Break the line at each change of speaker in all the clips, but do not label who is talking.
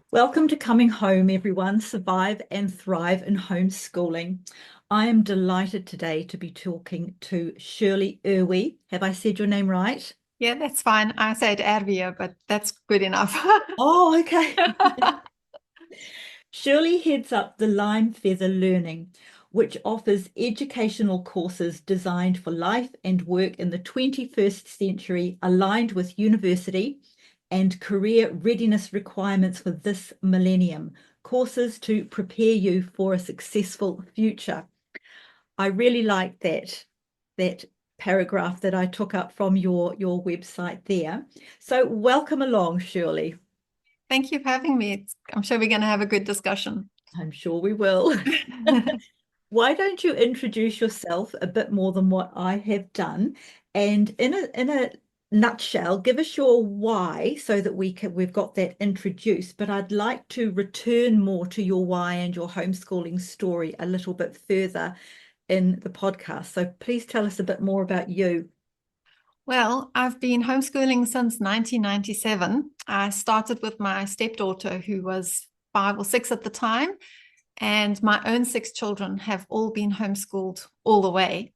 Welcome to Coming Home, everyone. Survive and thrive in homeschooling. I am delighted today to be talking to Shirley Erwee. Have I said your name right?
Yeah, that's fine. I said Erwee, but that's good enough.
Oh, okay. Shirley heads up the Lime Feather Learning, which offers educational courses designed for life and work in the 21st century, aligned with university and career readiness requirements for this millennium. Courses to prepare you for a successful future. I really like that paragraph that I took up from your website there. So welcome along, Shirley.
Thank you for having me. I'm sure we're going to have a good discussion.
I'm sure we will. Why don't you introduce yourself a bit more than what I have done, and in a nutshell, give us your why so that we've got that introduced. But I'd like to return more to your why and your homeschooling story a little bit further in the podcast. So please tell us a bit more about you.
Well, I've been homeschooling since 1997. I started with my stepdaughter, who was 5 or 6 at the time, and my own 6 children have all been homeschooled all the way.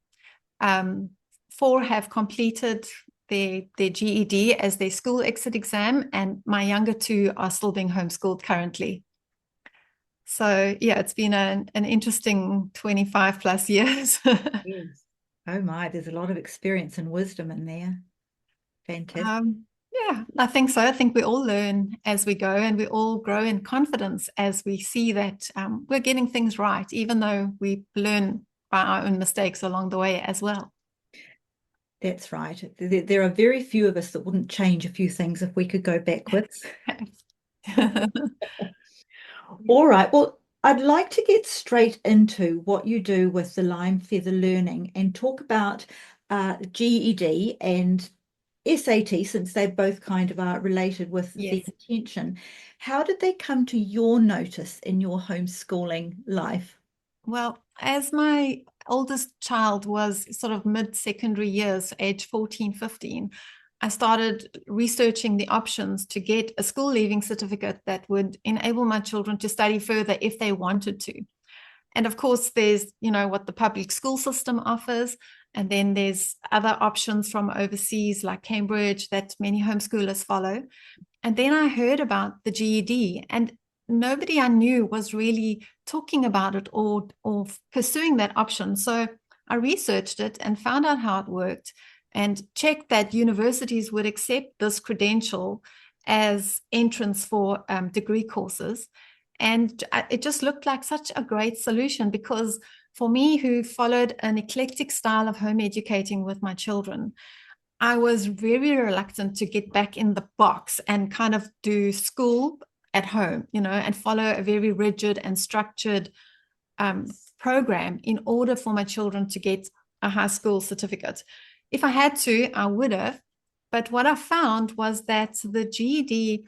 Um, 4 have completed their GED as their school exit exam, and my younger 2 are still being homeschooled currently. So yeah, it's been an interesting 25 plus years.
Yes. Oh my, there's a lot of experience and wisdom in there. Fantastic.
Yeah, I think so. I think we all learn as we go, and we all grow in confidence as we see that we're getting things right, even though we learn by our own mistakes along the way as well.
That's right. There are very few of us that wouldn't change a few things if we could go backwards. All right. Well, I'd like to get straight into what you do with the Lime Feather Learning and talk about GED and SAT, since they both kind of are related with the
Yes.
intention. How did they come to your notice in your homeschooling life?
Well, as my oldest child was sort of mid-secondary years, age 14, 15, I started researching the options to get a school leaving certificate that would enable my children to study further if they wanted to. And of course, there's, what the public school system offers. And then there's other options from overseas like Cambridge that many homeschoolers follow. And then I heard about the GED, and nobody I knew was really talking about it or pursuing that option. So I researched it and found out how it worked and checked that universities would accept this credential as entrance for degree courses. And it just looked like such a great solution because for me, who followed an eclectic style of home educating with my children, I was very reluctant to get back in the box and kind of do school at home, and follow a very rigid and structured um, program in order for my children to get a high school certificate. If I had to, I would have. But what I found was that the GED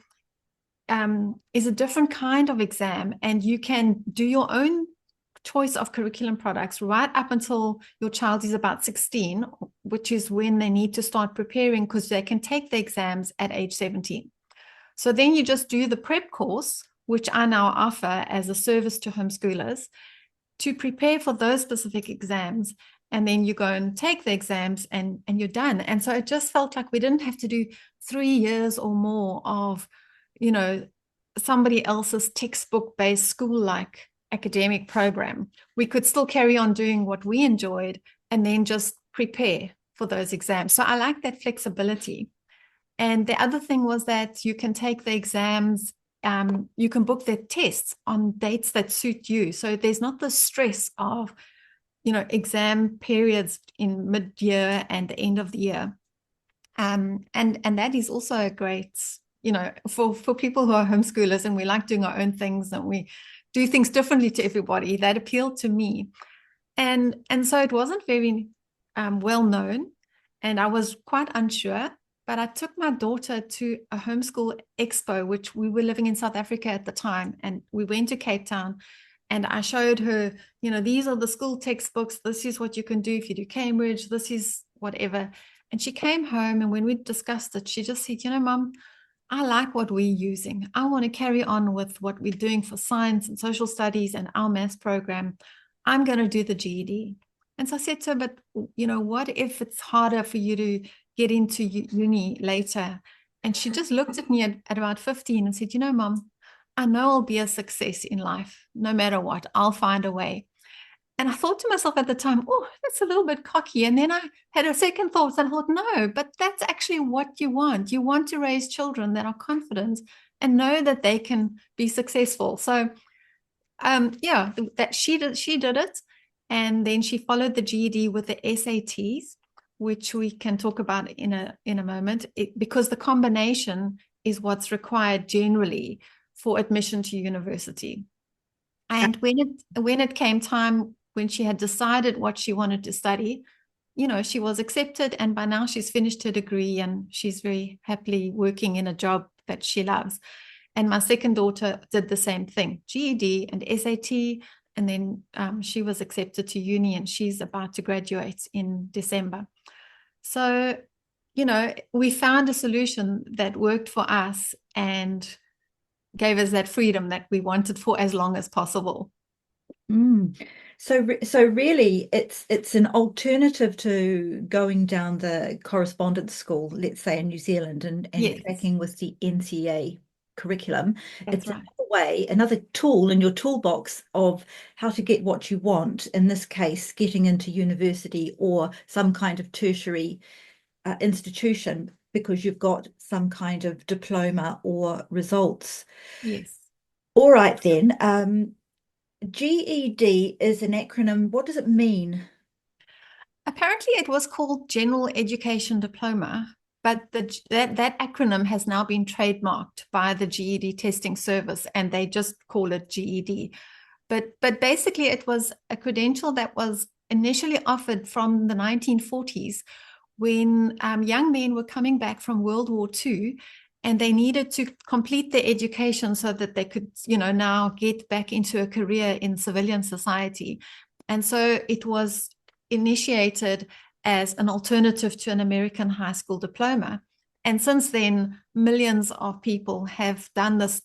is a different kind of exam, and you can do your own choice of curriculum products right up until your child is about 16, which is when they need to start preparing because they can take the exams at age 17. So then you just do the prep course, which I now offer as a service to homeschoolers to prepare for those specific exams. And then you go and take the exams and you're done. And so it just felt like we didn't have to do 3 years or more of, you know, somebody else's textbook based school like academic program. We could still carry on doing what we enjoyed and then just prepare for those exams. So I like that flexibility. And the other thing was that you can take the exams, you can book the tests on dates that suit you. So there's not the stress of, exam periods in mid-year and the end of the year. And that is also a great, for people who are homeschoolers and we like doing our own things and we do things differently to everybody, that appealed to me. And so it wasn't very well known, and I was quite unsure. But I took my daughter to a homeschool expo, which we were living in South Africa at the time, and we went to Cape Town. And I showed her, these are the school textbooks. This is what you can do if you do Cambridge. This is whatever. And she came home, and when we discussed it, she just said, Mom, I like what we're using. I want to carry on with what we're doing for science and social studies and our maths program. I'm going to do the GED. And so I said to her, but what if it's harder for you to get into uni later? And she just looked at me at about 15 and said, Mom, I know I'll be a success in life. No matter what, I'll find a way. And I thought to myself at the time, oh, that's a little bit cocky. And then I had a second thought and I thought, no, but that's actually what you want. You want to raise children that are confident and know that they can be successful. So, yeah, that she did it. And then she followed the GED with the SATs, which we can talk about in a moment, because the combination is what's required generally for admission to university. And when it came time, when she had decided what she wanted to study, she was accepted. And by now she's finished her degree and she's very happily working in a job that she loves. And my second daughter did the same thing, GED and SAT. And then she was accepted to uni and she's about to graduate in December. So, we found a solution that worked for us and gave us that freedom that we wanted for as long as possible.
Mm. So really, it's an alternative to going down the correspondence school, let's say in New Zealand, and
Yes,
tracking with the NCA curriculum.
that's
It's
right.
another way, another tool in your toolbox of how to get what you want. In this case, getting into university or some kind of tertiary institution because you've got some kind of diploma or results.
Yes.
All right then. GED is an acronym. What does it mean?
Apparently, it was called General Education Diploma, but that acronym has now been trademarked by the GED testing service, and they just call it GED. But basically, it was a credential that was initially offered from the 1940s when young men were coming back from World War II and they needed to complete their education so that they could, now get back into a career in civilian society. And so it was initiated as an alternative to an American high school diploma. And since then, millions of people have done this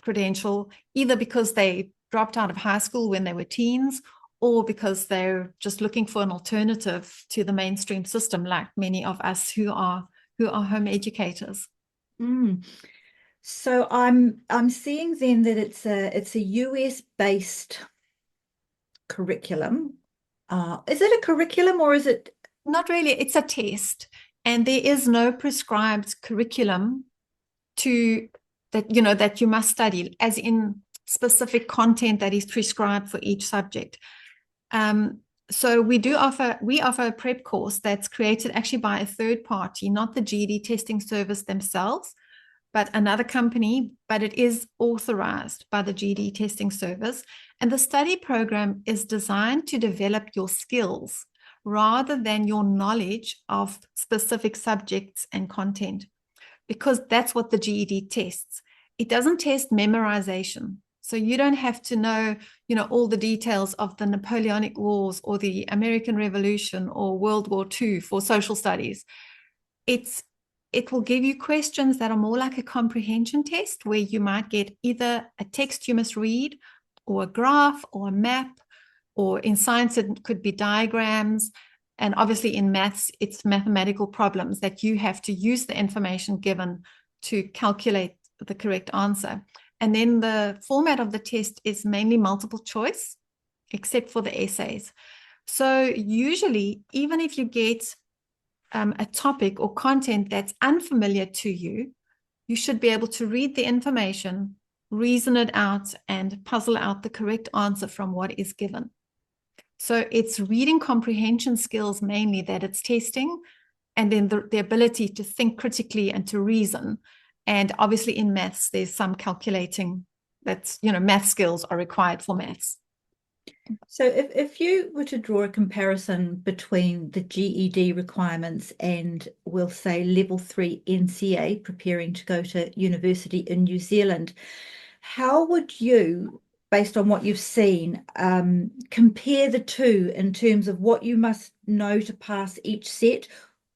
credential, either because they dropped out of high school when they were teens or because they're just looking for an alternative to the mainstream system, like many of us who are home educators.
Mm. So I'm seeing then that it's a US based curriculum. Is it a curriculum or is it?
Not really, it's a test, and there is no prescribed curriculum to that you must study, as in specific content that is prescribed for each subject. So we offer a prep course that's created actually by a third party, not the GED testing service themselves, but another company, but it is authorized by the GED testing service. And the study program is designed to develop your skills rather than your knowledge of specific subjects and content, because that's what the GED tests. It doesn't test memorization. So you don't have to know, all the details of the Napoleonic Wars or the American Revolution or World War II for social studies. It will give you questions that are more like a comprehension test, where you might get either a text you must read or a graph or a map, or in science, it could be diagrams. And obviously in maths, it's mathematical problems that you have to use the information given to calculate the correct answer. And then the format of the test is mainly multiple choice, except for the essays. So usually, even if you get a topic or content that's unfamiliar to you, you should be able to read the information, reason it out, and puzzle out the correct answer from what is given. So it's reading comprehension skills mainly that it's testing, and then the ability to think critically and to reason. And obviously in maths, there's some calculating that's, math skills are required for maths.
So if you were to draw a comparison between the GED requirements and we'll say level 3 NCA preparing to go to university in New Zealand, how would you, based on what you've seen, compare the two in terms of what you must know to pass each set,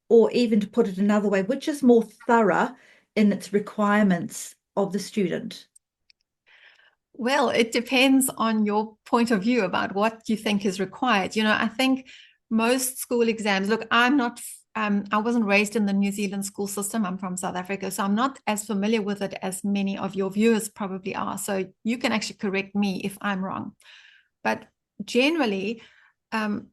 or even to put it another way, which is more thorough in its requirements of the student?
Well, it depends on your point of view about what you think is required. I think most school exams, look, I wasn't raised in the New Zealand school system. I'm from South Africa, so I'm not as familiar with it as many of your viewers probably are. So you can actually correct me if I'm wrong. But generally,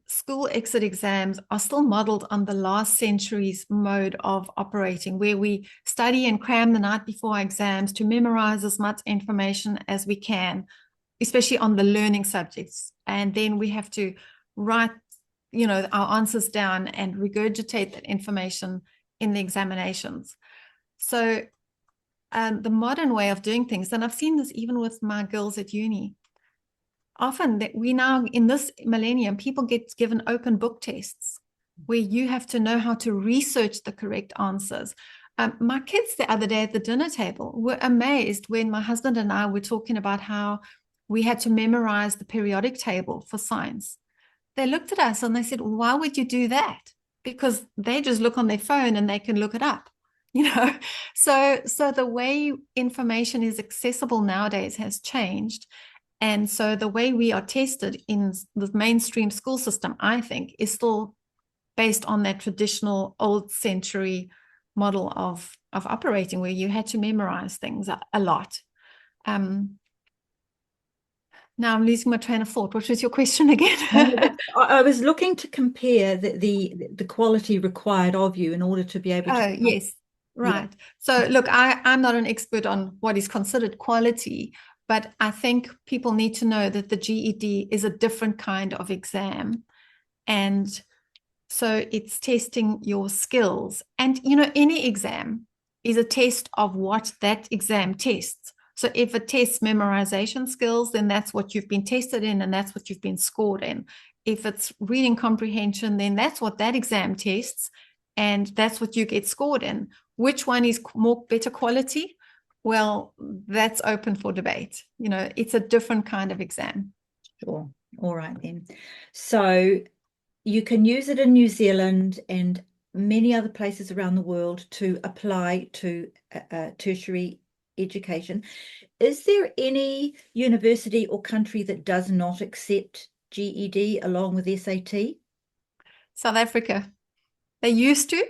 school exit exams are still modeled on the last century's mode of operating, where we study and cram the night before our exams to memorize as much information as we can, especially on the learning subjects. And then we have to write, our answers down and regurgitate that information in the examinations. So the modern way of doing things, and I've seen this even with my girls at uni, often that we now in this millennium, people get given open book tests where you have to know how to research the correct answers. My kids the other day at the dinner table were amazed when my husband and I were talking about how we had to memorize the periodic table for science. They looked at us and they said, why would you do that? Because they just look on their phone and they can look it up. So the way information is accessible nowadays has changed. And so the way we are tested in the mainstream school system, I think, is still based on that traditional old century model of operating, where you had to memorize things a lot. Now I'm losing my train of thought. What was your question again?
I was looking to compare the quality required of you in order to be able to.
Oh, yes. Right.
Yeah.
So look, I'm not an expert on what is considered quality, but I think people need to know that the GED is a different kind of exam. And so it's testing your skills. And, any exam is a test of what that exam tests. So if it tests memorization skills, then that's what you've been tested in and that's what you've been scored in. If it's reading comprehension, then that's what that exam tests and that's what you get scored in. Which one is better quality? Well, that's open for debate. It's a different kind of exam.
Sure. All right then. So you can use it in New Zealand and many other places around the world to apply to tertiary education. Is there any university or country that does not accept GED along with SAT?
South Africa. They used to,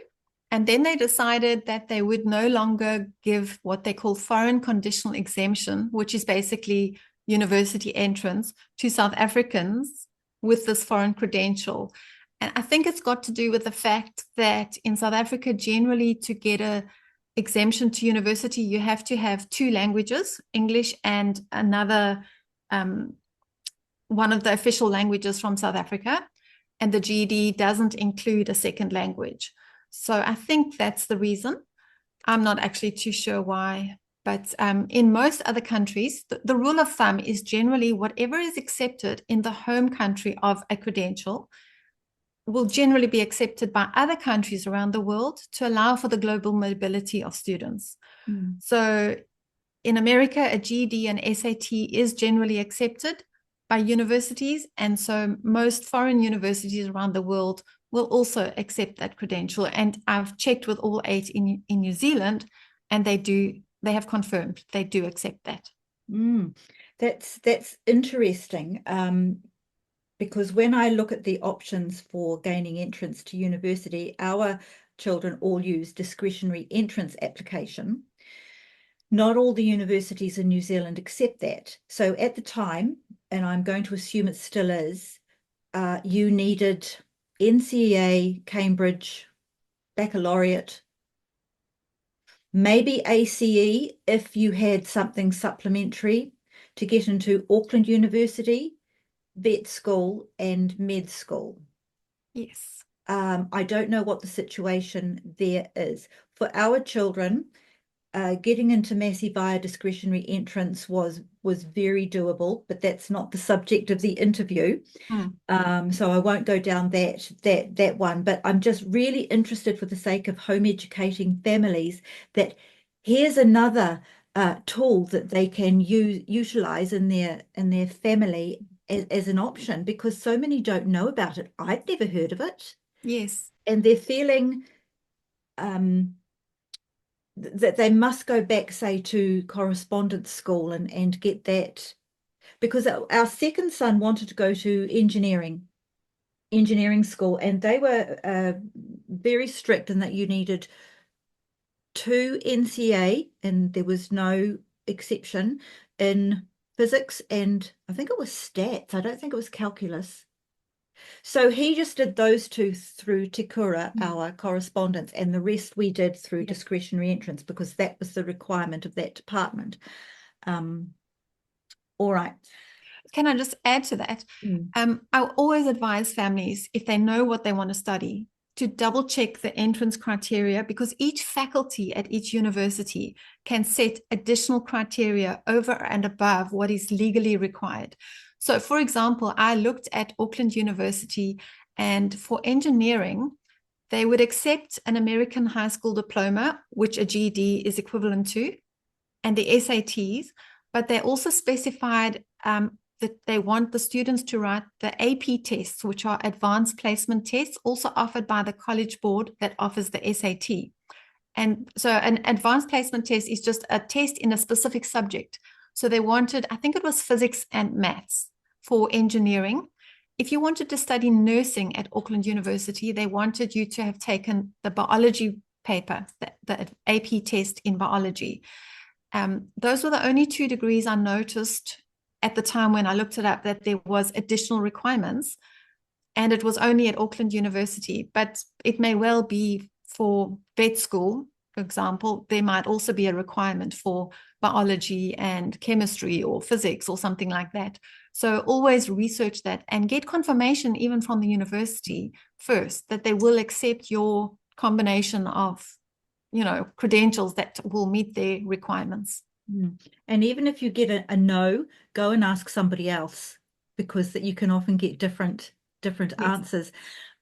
and then they decided that they would no longer give what they call foreign conditional exemption, which is basically university entrance to South Africans with this foreign credential. And I think it's got to do with the fact that in South Africa, generally to get a exemption to university, you have to have two languages, English and another, one of the official languages from South Africa. And the GED doesn't include a second language. So I think that's the reason. I'm not actually too sure why. But in most other countries, the rule of thumb is generally whatever is accepted in the home country of a credential will generally be accepted by other countries around the world to allow for the global mobility of students. So in America, a GED and SAT is generally accepted by universities. And so most foreign universities around the world will also accept that credential. And I've checked with all 8 in New Zealand, and they have confirmed they do accept that.
That's interesting. Because when I look at the options for gaining entrance to university, our children all use discretionary entrance application. Not all the universities in New Zealand accept that. So at the time, and I'm going to assume it still is, you needed NCEA, Cambridge, baccalaureate, maybe ACE if you had something supplementary to get into Auckland University, vet school and med school.
Yes.
I don't know what the situation there is. For our children, getting into Massey via discretionary entrance was very doable, but that's not the subject of the interview. So I won't go down that one. But I'm just really interested, for the sake of home educating families, that here's another tool that they can utilize in their family as an option, because so many don't know about it. I've never heard of it.
Yes.
And they're feeling that they must go back, say, to correspondence school and get that, because our second son wanted to go to engineering school, and they were very strict in that you needed 2 NCA, and there was no exception in physics, and I think it was stats. I don't think it was calculus. So he just did those two through Te Kura, our correspondence, and the rest we did through discretionary entrance because that was the requirement of that department. All right.
Can I just add to that? I always advise families, if they know what they want to study, to double check the entrance criteria, because each faculty at each university can set additional criteria over and above what is legally required. So, for example, I looked at Auckland University, and for engineering, they would accept an American high school diploma, which a GED is equivalent to, and the SATs, but they also specified that they want the students to write the AP tests, which are advanced placement tests, also offered by the College Board that offers the SAT. And so an advanced placement test is just a test in a specific subject. So they wanted, I think it was physics and maths for engineering. If you wanted to study nursing at Auckland University, they wanted you to have taken the biology paper, the AP test in biology. Those were the only 2 degrees I noticed at the time when I looked it up, that there was additional requirements, and it was only at Auckland University. But it may well be for vet school, for example, there might also be a requirement for biology and chemistry or physics or something like that. So always research that and get confirmation even from the university first that they will accept your combination of, credentials that will meet their requirements.
And even if you get a no, go and ask somebody else, because that you can often get different answers.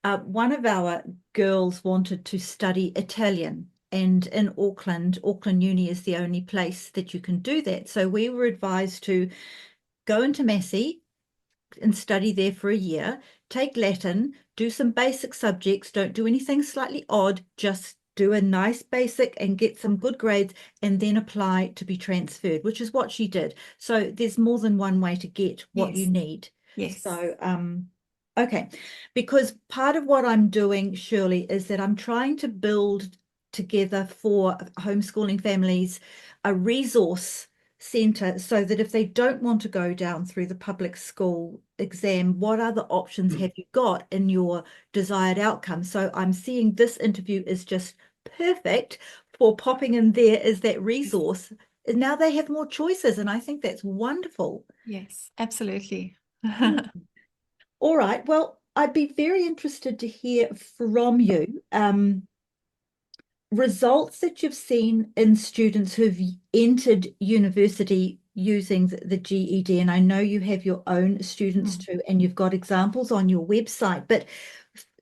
One of our girls wanted to study Italian, and in Auckland Uni is the only place that you can do that. So we were advised to go into Massey and study there for a year, take Latin, do some basic subjects, don't do anything slightly odd, just do a nice basic and get some good grades, and then apply to be transferred, which is what she did. So there's more than one way to get what you need.
Yes.
So, okay, because part of what I'm doing, Shirley, is that I'm trying to build together for homeschooling families a resource centre, so that if they don't want to go down through the public school exam, what other options have you got in your desired outcome? So I'm seeing this interview is just perfect for popping in there as that resource. And now they have more choices, and I think that's wonderful.
Yes, absolutely.
All right. Well, I'd be very interested to hear from you. Results that you've seen in students who've entered university using the GED, and I know you have your own students too, and you've got examples on your website, but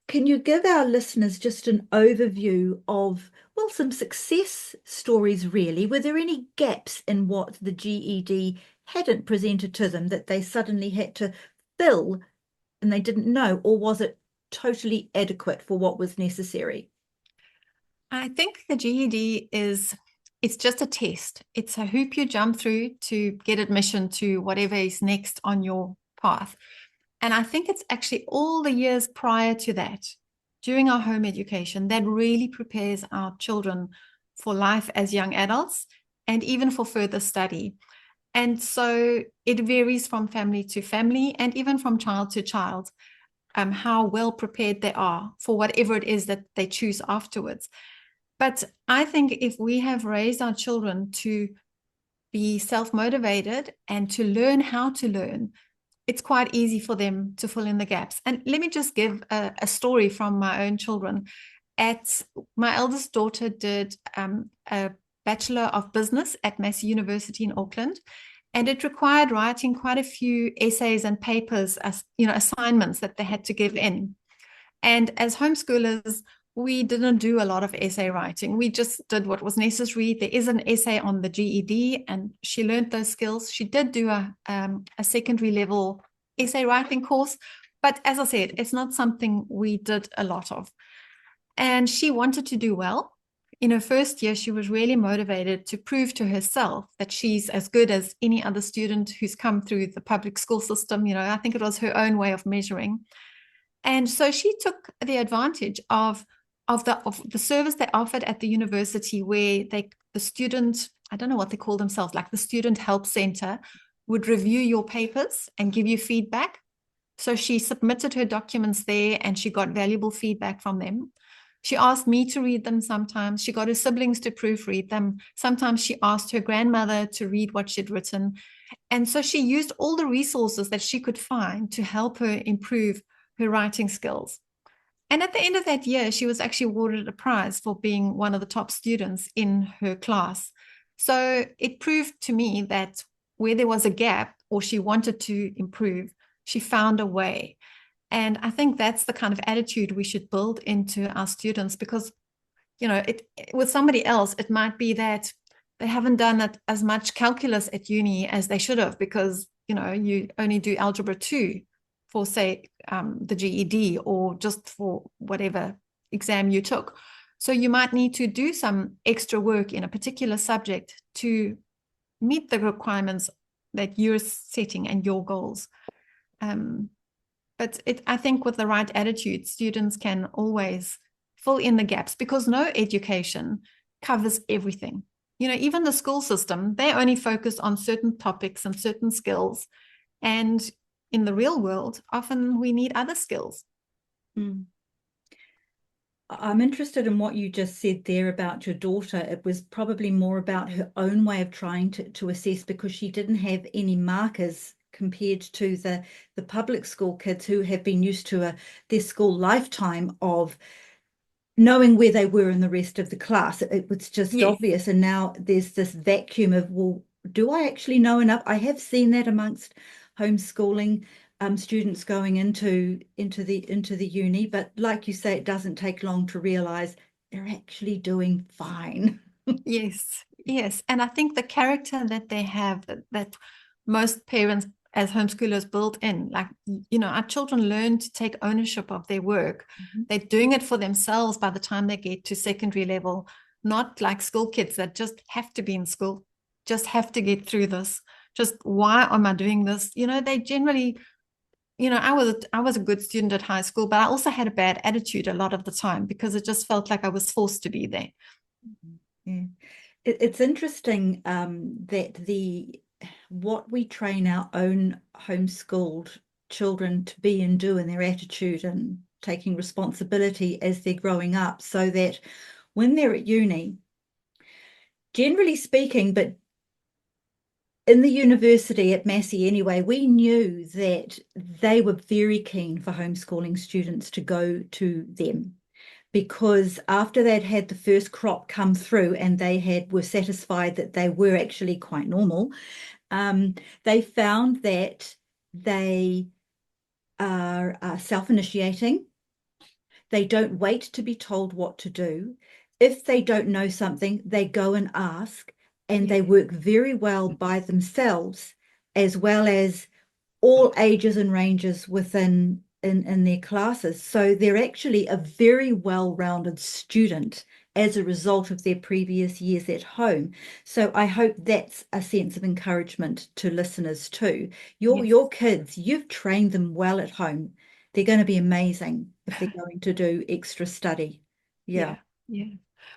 can you give our listeners just an overview of, well, some success stories really? Were there any gaps in what the GED hadn't presented to them that they suddenly had to fill and they didn't know, or was it totally adequate for what was necessary?
I think the GED it's just a test. It's a hoop you jump through to get admission to whatever is next on your path. And I think it's actually all the years prior to that, during our home education, that really prepares our children for life as young adults and even for further study. And so it varies from family to family and even from child to child, how well prepared they are for whatever it is that they choose afterwards. But I think if we have raised our children to be self-motivated and to learn how to learn, it's quite easy for them to fill in the gaps. And let me just give a story from my own children. My eldest daughter did a Bachelor of Business at Massey University in Auckland, and it required writing quite a few essays and papers, as assignments that they had to give in. And as homeschoolers, we didn't do a lot of essay writing. We just did what was necessary. There is an essay on the GED, and she learned those skills. She did do a secondary level essay writing course, but as I said, it's not something we did a lot of. And she wanted to do well in her first year, she was really motivated to prove to herself that she's as good as any other student who's come through the public school system. I think it was her own way of measuring. And so she took the advantage of the service they offered at the university, where the student, I don't know what they call themselves, like the student help center, would review your papers and give you feedback. So she submitted her documents there and she got valuable feedback from them. She asked me to read them sometimes. She got her siblings to proofread them. Sometimes she asked her grandmother to read what she'd written. And so she used all the resources that she could find to help her improve her writing skills. And at the end of that year, she was actually awarded a prize for being one of the top students in her class. So it proved to me that where there was a gap or she wanted to improve, she found a way. And I think that's the kind of attitude we should build into our students, because, with somebody else, it might be that they haven't done as much calculus at uni as they should have, because, you only do algebra 2 for, say, the GED, or just for whatever exam you took. So you might need to do some extra work in a particular subject to meet the requirements that you're setting and your goals. But I think with the right attitude, students can always fill in the gaps, because no education covers everything. Even the school system, they only focus on certain topics and certain skills. And in the real world, often we need other skills.
Mm. I'm interested in what you just said there about your daughter. It was probably more about her own way of trying to assess, because she didn't have any markers compared to the public school kids who have been used to their school lifetime of knowing where they were in the rest of the class. It was just obvious. And now there's this vacuum of, well, do I actually know enough? I have seen that amongst homeschooling students going into the uni, but like you say, it doesn't take long to realize they're actually doing fine.
Yes. And I think the character that they have, that most parents as homeschoolers build in, like, our children learn to take ownership of their work.
Mm-hmm.
They're doing it for themselves by the time they get to secondary level, not like school kids that just have to be in school, just have to get through this. Just, why am I doing this? They generally, I was a good student at high school, but I also had a bad attitude a lot of the time, because it just felt like I was forced to be there.
Yeah. It's interesting that what we train our own homeschooled children to be and do in their attitude and taking responsibility as they're growing up, so that when they're at uni, generally speaking, but in the university at Massey anyway, we knew that they were very keen for homeschooling students to go to them, because after they'd had the first crop come through and they were satisfied that they were actually quite normal, they found that they are self-initiating. They don't wait to be told what to do. If they don't know something, they go and ask, and they work very well by themselves, as well as all ages and ranges within in their classes. So they're actually a very well-rounded student as a result of their previous years at home. So I hope that's a sense of encouragement to listeners too. Your kids, you've trained them well at home. They're going to be amazing if they're going to do extra study. Yeah.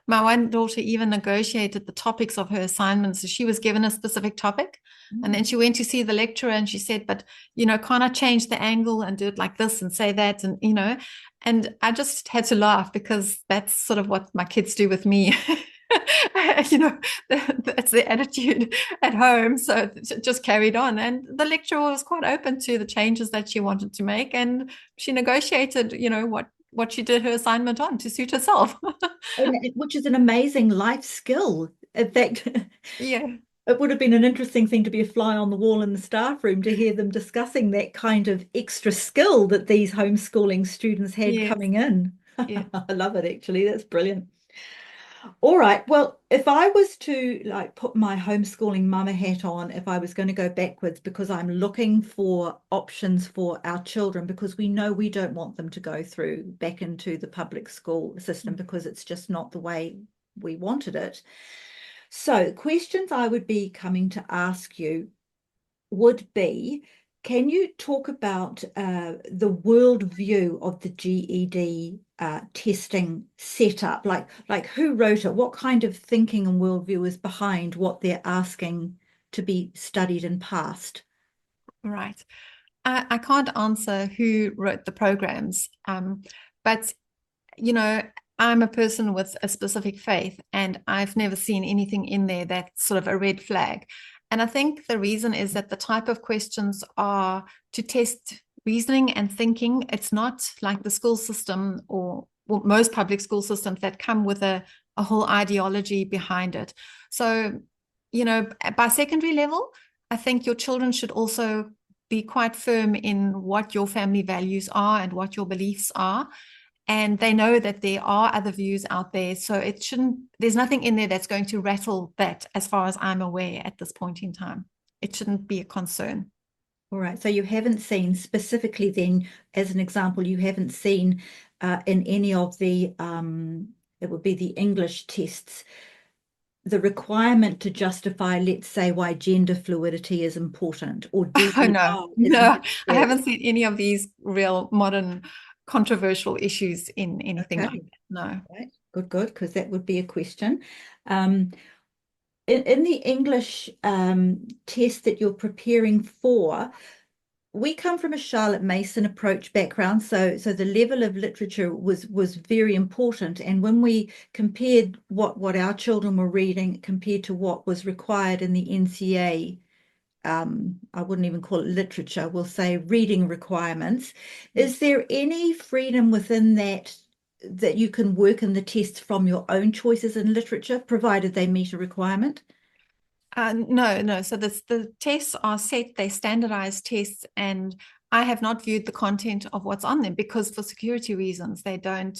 My one daughter even negotiated the topics of her assignments. So she was given a specific topic, and then she went to see the lecturer and she said, but, can't I change the angle and do it like this and say that? And, and I just had to laugh, because that's sort of what my kids do with me. That's their attitude at home. So it just carried on. And the lecturer was quite open to the changes that she wanted to make. And she negotiated, what she did her assignment on to suit herself.
Which is an amazing life skill. In fact, it would have been an interesting thing to be a fly on the wall in the staff room to hear them discussing that kind of extra skill that these homeschooling students had coming in. I love it, actually. That's brilliant. All right. Well, if I was to put my homeschooling mama hat on, if I was going to go backwards, because I'm looking for options for our children, because we know we don't want them to go back into the public school system, because it's just not the way we wanted it. So questions I would be coming to ask you would be, can you talk about the worldview of the GED testing setup? Like who wrote it? What kind of thinking and worldview is behind what they're asking to be studied and passed?
Right. I can't answer who wrote the programs, but you know, I'm a person with a specific faith, and I've never seen anything in there that's sort of a red flag. And I think the reason is that the type of questions are to test reasoning and thinking. It's not like the school system or most public school systems that come with a whole ideology behind it. So, you know, by secondary level, I think your children should also be quite firm in what your family values are and what your beliefs are, and they know that there are other views out there. So it shouldn't, there's nothing in there that's going to rattle that, as far as I'm aware at this point in time. It shouldn't be a concern.
All right. So you haven't seen specifically then, as an example, you haven't seen in any of the, it would be the English tests, the requirement to justify, let's say, why gender fluidity is important or
Oh, no,
DEI is
no, I
necessary.
haven't seen any of these real modern controversial issues in anything
Okay.
like that. No.
Right. Good, because that would be a question. Um, in the English test that you're preparing for, we come from a Charlotte Mason approach background, so the level of literature was very important. And when we compared what our children were reading compared to what was required in the NCA, I wouldn't even call it literature, we'll say reading requirements. Is there any freedom within that you can work in the tests from your own choices in literature, provided they meet a requirement?
No. So the tests are set, they standardized tests, and I have not viewed the content of what's on them because for security reasons, they don't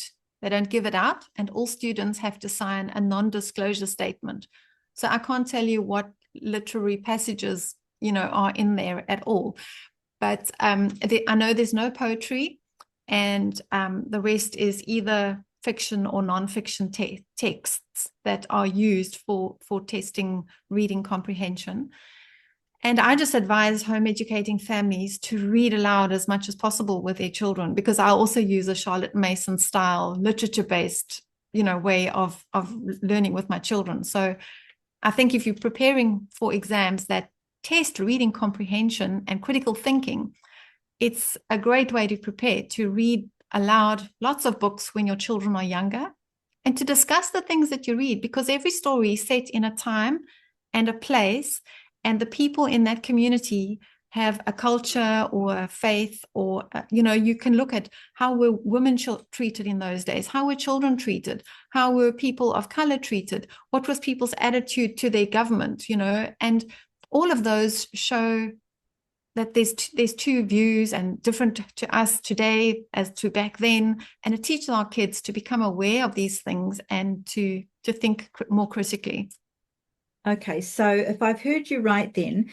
give it out, and all students have to sign a non-disclosure statement. So I can't tell you what literary passages, are in there at all. But I know there's no poetry, and the rest is either fiction or non-fiction texts that are used for testing reading comprehension. And I just advise home educating families to read aloud as much as possible with their children, because I also use a Charlotte Mason style literature-based, way of learning with my children. So I think if you're preparing for exams that test reading comprehension and critical thinking, it's a great way to prepare to read aloud lots of books when your children are younger, and to discuss the things that you read, because every story is set in a time and a place, and the people in that community have a culture or a faith, or you can look at how were women treated in those days, how were children treated, how were people of color treated, what was people's attitude to their government, and all of those show that there's two views, and different to us today as to back then, and it teaches our kids to become aware of these things and to think more critically.
Okay, so if I've heard you right, then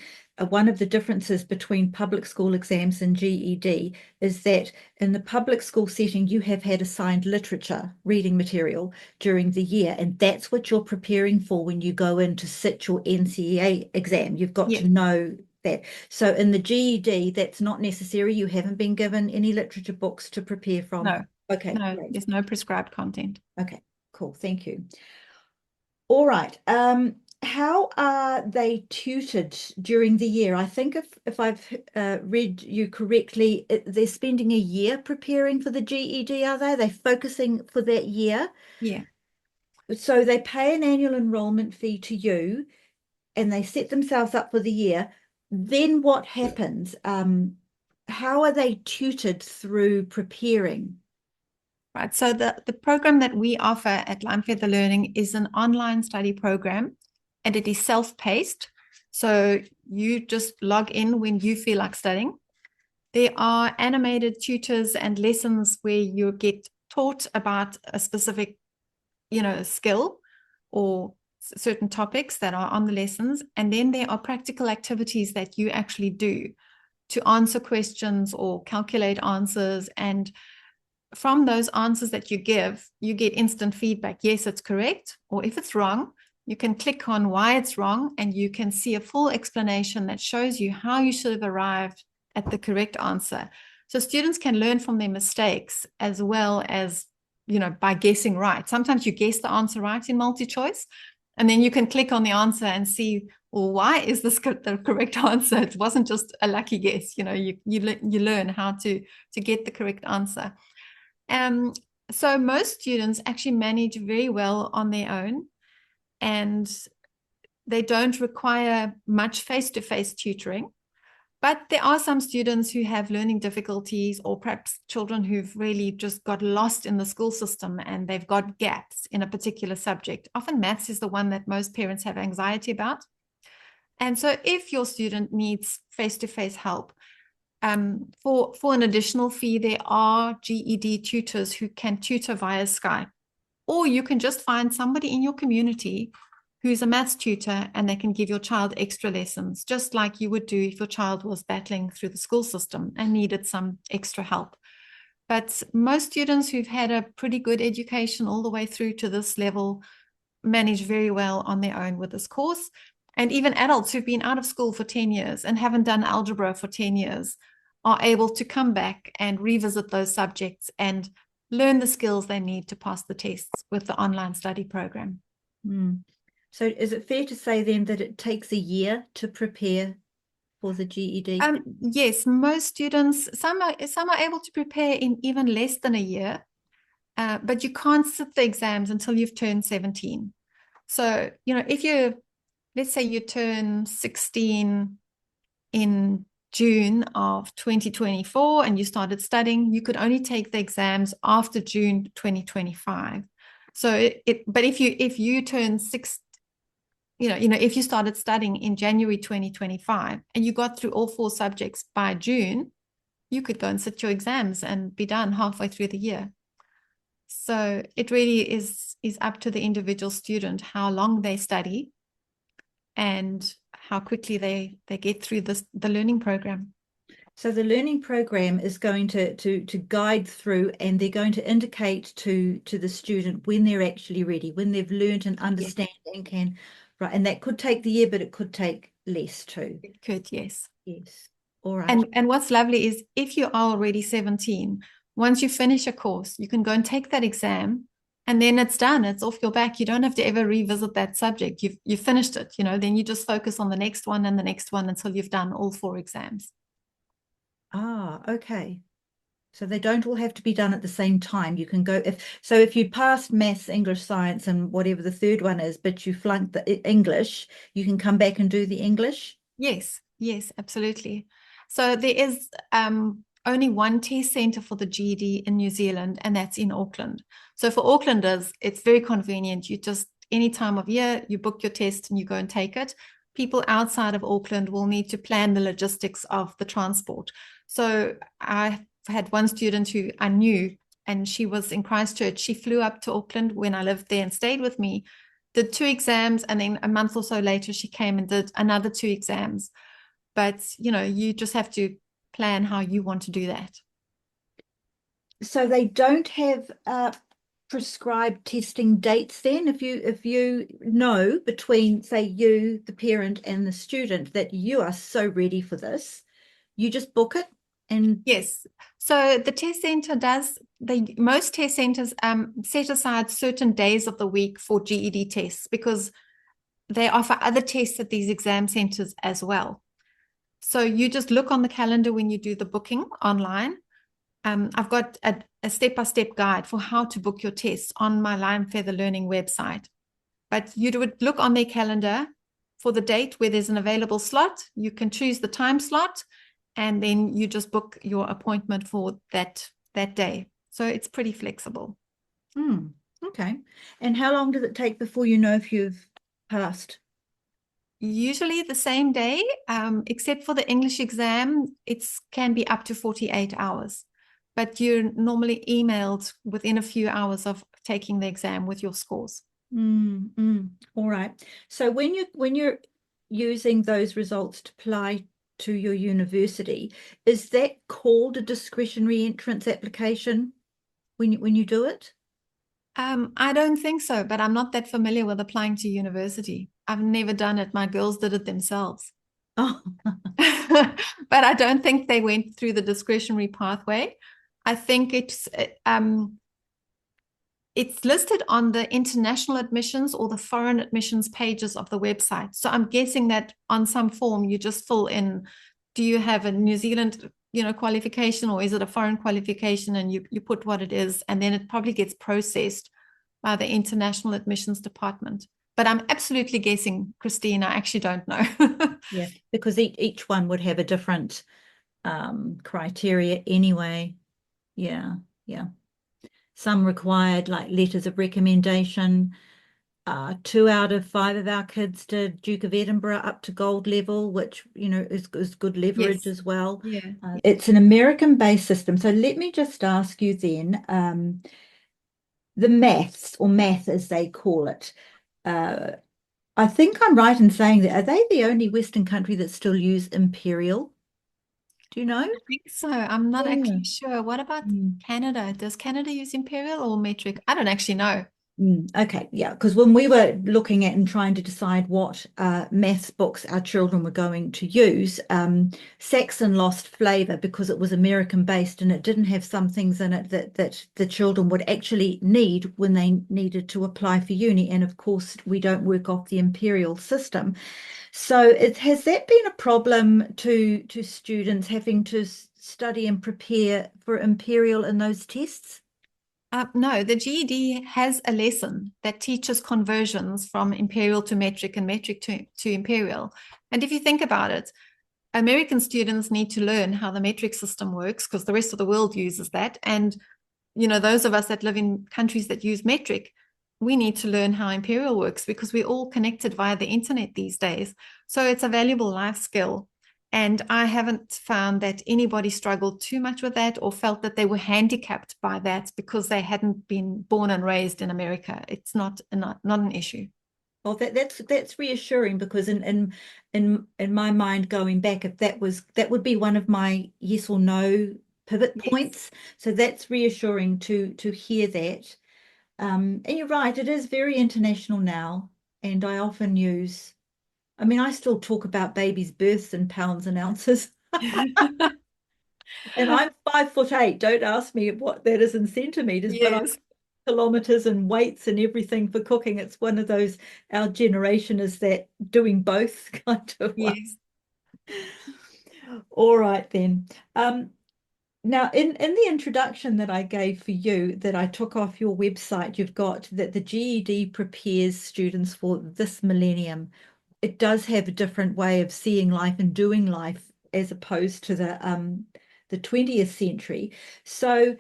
one of the differences between public school exams and GED is that in the public school setting, you have had assigned literature reading material during the year, and that's what you're preparing for when you go in to sit your NCEA exam. You've got to know that. So in the GED, that's not necessary. You haven't been given any literature books to prepare from.
No.
Okay,
No,
great.
there's no prescribed content.
Okay, cool. Thank you. All right. How are they tutored during the year? I think if I've read you correctly, they're spending a year preparing for the GED, are they? They're focusing for that year.
Yeah.
So they pay an annual enrollment fee to you, and they set themselves up for the year. Then what happens? How are they tutored through preparing?
Right. So the program that we offer at Lionfeather Learning is an online study program, and it is self-paced. So you just log in when you feel like studying. There are animated tutors and lessons where you get taught about a specific, skill or certain topics that are on the lessons. And then there are practical activities that you actually do to answer questions or calculate answers. And from those answers that you give, you get instant feedback. Yes, it's correct. Or if it's wrong, you can click on why it's wrong, and you can see a full explanation that shows you how you should have arrived at the correct answer. So students can learn from their mistakes as well as, by guessing right. Sometimes you guess the answer right in multi-choice, and then you can click on the answer and see, well, why is this the correct answer? It wasn't just a lucky guess. You learn how to get the correct answer. So most students actually manage very well on their own, and they don't require much face-to-face tutoring. But there are some students who have learning difficulties, or perhaps children who've really just got lost in the school system and they've got gaps in a particular subject. Often maths is the one that most parents have anxiety about. And so if your student needs face-to-face help, for an additional fee, there are GED tutors who can tutor via Skype. Or you can just find somebody in your community who's a maths tutor, and they can give your child extra lessons, just like you would do if your child was battling through the school system and needed some extra help. But most students who've had a pretty good education all the way through to this level manage very well on their own with this course. And even adults who've been out of school for 10 years and haven't done algebra for 10 years are able to come back and revisit those subjects and learn the skills they need to pass the tests with the online study program.
So is it fair to say then that it takes a year to prepare for the GED?
Yes, most students, some are able to prepare in even less than a year, but you can't sit the exams until you've turned 17. So, let's say you turn 16 in June of 2024 and you started studying, you could only take the exams after June 2025. So but if you turn if you started studying in January 2025 and you got through all 4 subjects by June, you could go and sit your exams and be done halfway through the year. So it really is up to the individual student how long they study and how quickly they get through the learning program.
So the learning program is going to guide through, and they're going to indicate to the student when they're actually ready, when they've learned and understand and can, right? And that could take the year, but it could take less too.
It could, yes.
Yes. All right.
And what's lovely is if you are already 17, once you finish a course, you can go and take that exam, and then it's done. It's off your back. You don't have to ever revisit that subject. You've finished it. Then you just focus on the next one and the next one until you've done all 4 exams.
Ah, okay. So they don't all have to be done at the same time. You can go if you passed maths, English, science, and whatever the third one is, but you flunked the English, you can come back and do the English.
Yes, absolutely. So there is only one test center for the GED in New Zealand, and that's in Auckland. So for Aucklanders, it's very convenient. You just, any time of year, you book your test and you go and take it. People outside of Auckland will need to plan the logistics of the transport. So I had one student who I knew, and she was in Christchurch. She flew up to Auckland when I lived there and stayed with me, did 2 exams, and then a month or so later, she came and did another 2 exams. But, you just have to plan how you want to do that.
So they don't have prescribed testing dates then? If you know between, say, you, the parent, and the student that you are so ready for this, you just book it? And
yes, so the test center most test centers set aside certain days of the week for GED tests, because they offer other tests at these exam centers as well. So you just look on the calendar when you do the booking online. I've got a step-by-step guide for how to book your tests on my Lime Feather Learning website. But you would look on their calendar for the date where there's an available slot. You can choose the time slot, and then you just book your appointment for that day. So it's pretty flexible.
Okay. And how long does it take before you know if you've passed?
Usually the same day, except for the English exam, it can be up to 48 hours. But you're normally emailed within a few hours of taking the exam with your scores.
All right. So when you're using those results to apply to your university, is that called a discretionary entrance application? when you do it?
I don't think so, but I'm not that familiar with applying to university. I've never done it. My girls did it themselves.
Oh,
But I don't think they went through the discretionary pathway. I think it's listed on the international admissions or the foreign admissions pages of the website. So I'm guessing that on some form you just fill in, do you have a New Zealand, qualification, or is it a foreign qualification? And you put what it is, and then it probably gets processed by the international admissions department. But I'm absolutely guessing, Christine. I actually don't know.
yeah, because each one would have a different criteria anyway. Yeah, yeah. Some required like letters of recommendation. 2 out of 5 of our kids did Duke of Edinburgh up to gold level, which, is good leverage
Yes.
as well.
Yeah.
It's an American-based system. So let me just ask you then, the maths or math as they call it. Uh, I think I'm right in saying that, are they the only Western country that still use imperial? Do you know?
I think so. I'm not
Yeah.
actually sure. What about
Mm.
Canada? Does Canada use imperial or metric? I don't actually know.
Okay, yeah, because when we were looking at and trying to decide what maths books our children were going to use, Saxon lost flavour because it was American based and it didn't have some things in it that the children would actually need when they needed to apply for uni. And of course, we don't work off the imperial system. So has that been a problem to students having to study and prepare for imperial in those tests?
No, the GED has a lesson that teaches conversions from imperial to metric and metric to imperial. And if you think about it, American students need to learn how the metric system works because the rest of the world uses that. And, those of us that live in countries that use metric, we need to learn how imperial works because we're all connected via the internet these days. So it's a valuable life skill. And I haven't found that anybody struggled too much with that or felt that they were handicapped by that because they hadn't been born and raised in America. It's not an issue.
Well, that's reassuring because in my mind going back, if that would be one of my yes or no pivot
Yes.
points. So that's reassuring to hear that. And you're right, it is very international now, and I often use. I mean, I still talk about babies' births in pounds and ounces, and I'm 5'8". Don't ask me what that is in centimeters, but I'm
Yes.
kilometers and weights and everything for cooking. It's one of those, our generation is that doing both kind of one.
Yes.
All right then. Now in the introduction that I gave for you that I took off your website, you've got that the GED prepares students for this millennium. It does have a different way of seeing life and doing life as opposed to the 20th century. So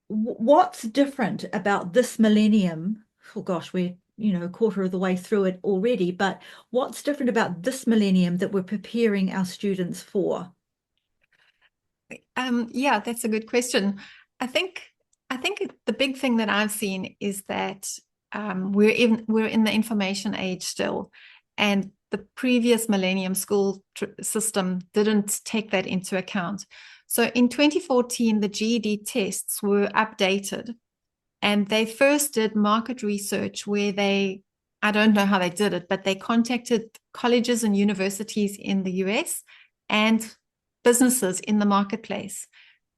what's different about this millennium? Oh gosh, we're, a quarter of the way through it already, but what's different about this millennium that we're preparing our students for?
Yeah, that's a good question. I think I think the big thing that I've seen is that we're in the information age still, and the previous millennium school system didn't take that into account. So in 2014, the GED tests were updated, and they first did market research where I don't know how they did it, but they contacted colleges and universities in the US and businesses in the marketplace.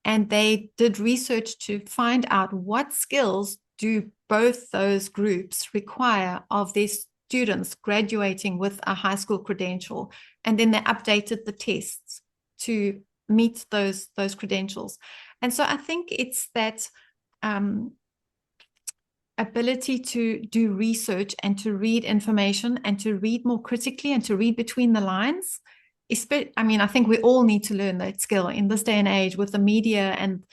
And they did research to find out what skills do both those groups require of their students graduating with a high school credential. And then they updated the tests to meet those credentials. And so I think it's that ability to do research and to read information and to read more critically and to read between the lines. I mean, I think we all need to learn that skill in this day and age with the media and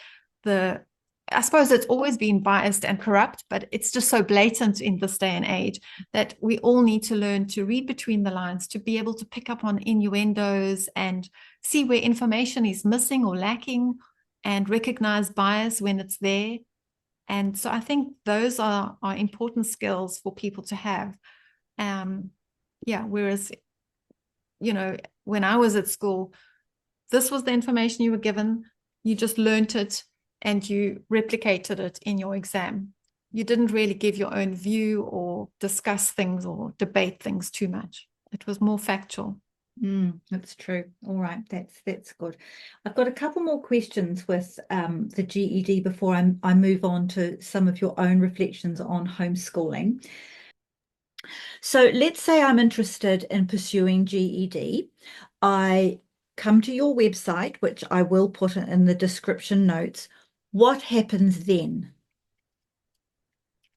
the, I suppose it's always been biased and corrupt, but it's just so blatant in this day and age that we all need to learn to read between the lines, to be able to pick up on innuendos and see where information is missing or lacking and recognize bias when it's there. And so I think those are important skills for people to have. Yeah, whereas, when I was at school, this was the information you were given. You just learned it and you replicated it in your exam. You didn't really give your own view or discuss things or debate things too much. It was more factual.
That's true. All right, that's good. I've got a couple more questions with the GED before I move on to some of your own reflections on homeschooling. So let's say I'm interested in pursuing GED. I come to your website, which I will put in the description notes. What happens then?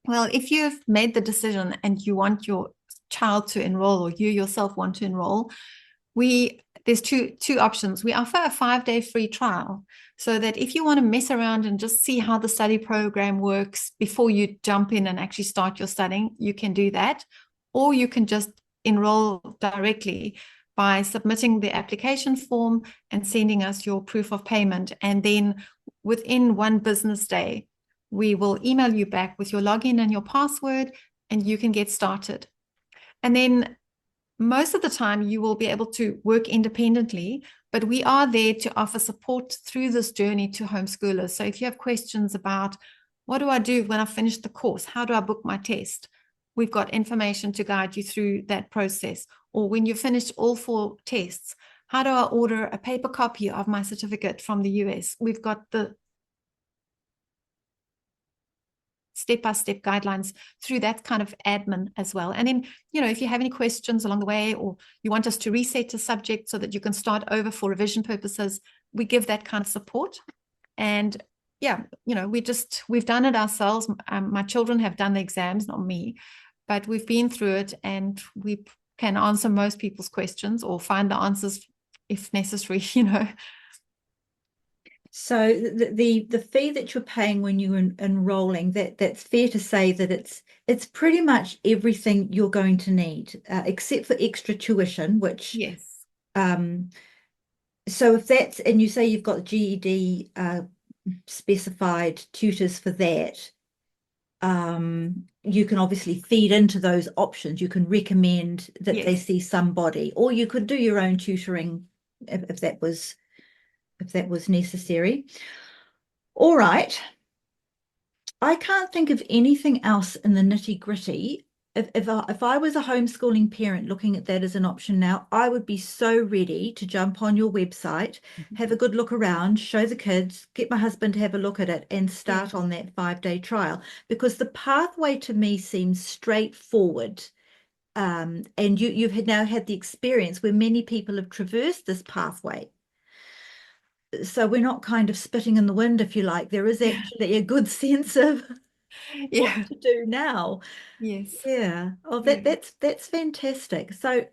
Well, if you've made the decision and you want your child to enroll, or you yourself want to enroll, there's two options. We offer a 5-day free trial, so that if you want to mess around and just see how the study program works before you jump in and actually start your studying, you can do that. Or you can just enroll directly by submitting the application form and sending us your proof of payment. And then within 1 business day, we will email you back with your login and your password, and you can get started. And then most of the time you will be able to work independently, but we are there to offer support through this journey to homeschoolers. So if you have questions about what do I do when I finish the course, how do I book my test, we've got information to guide you through that process. Or when you finish all 4 tests, how do I order a paper copy of my certificate from the US? We've got the step-by-step guidelines through that kind of admin as well. And then, if you have any questions along the way, or you want us to reset a subject so that you can start over for revision purposes, we give that kind of support. And yeah, we've done it ourselves. My children have done the exams, not me, but we've been through it, and we can answer most people's questions or find the answers if necessary.
So the fee that you're paying when you're enrolling, that's fair to say that it's pretty much everything you're going to need, except for extra tuition, which
yes.
So if that's, and you say you've got GED specified tutors for that, you can obviously feed into those options. You can recommend that
Yes.
they see somebody, or you could do your own tutoring if that was necessary. All right. I can't think of anything else in the nitty-gritty. If I was a homeschooling parent looking at that as an option now, I would be so ready to jump on your website, have a good look around, show the kids, get my husband to have a look at it, and start on that 5-day trial, because the pathway to me seems straightforward. And you've now had the experience where many people have traversed this pathway. So we're not kind of spitting in the wind, if you like. There is actually a good sense of what to do now.
Yes.
Yeah. Oh, that's fantastic. So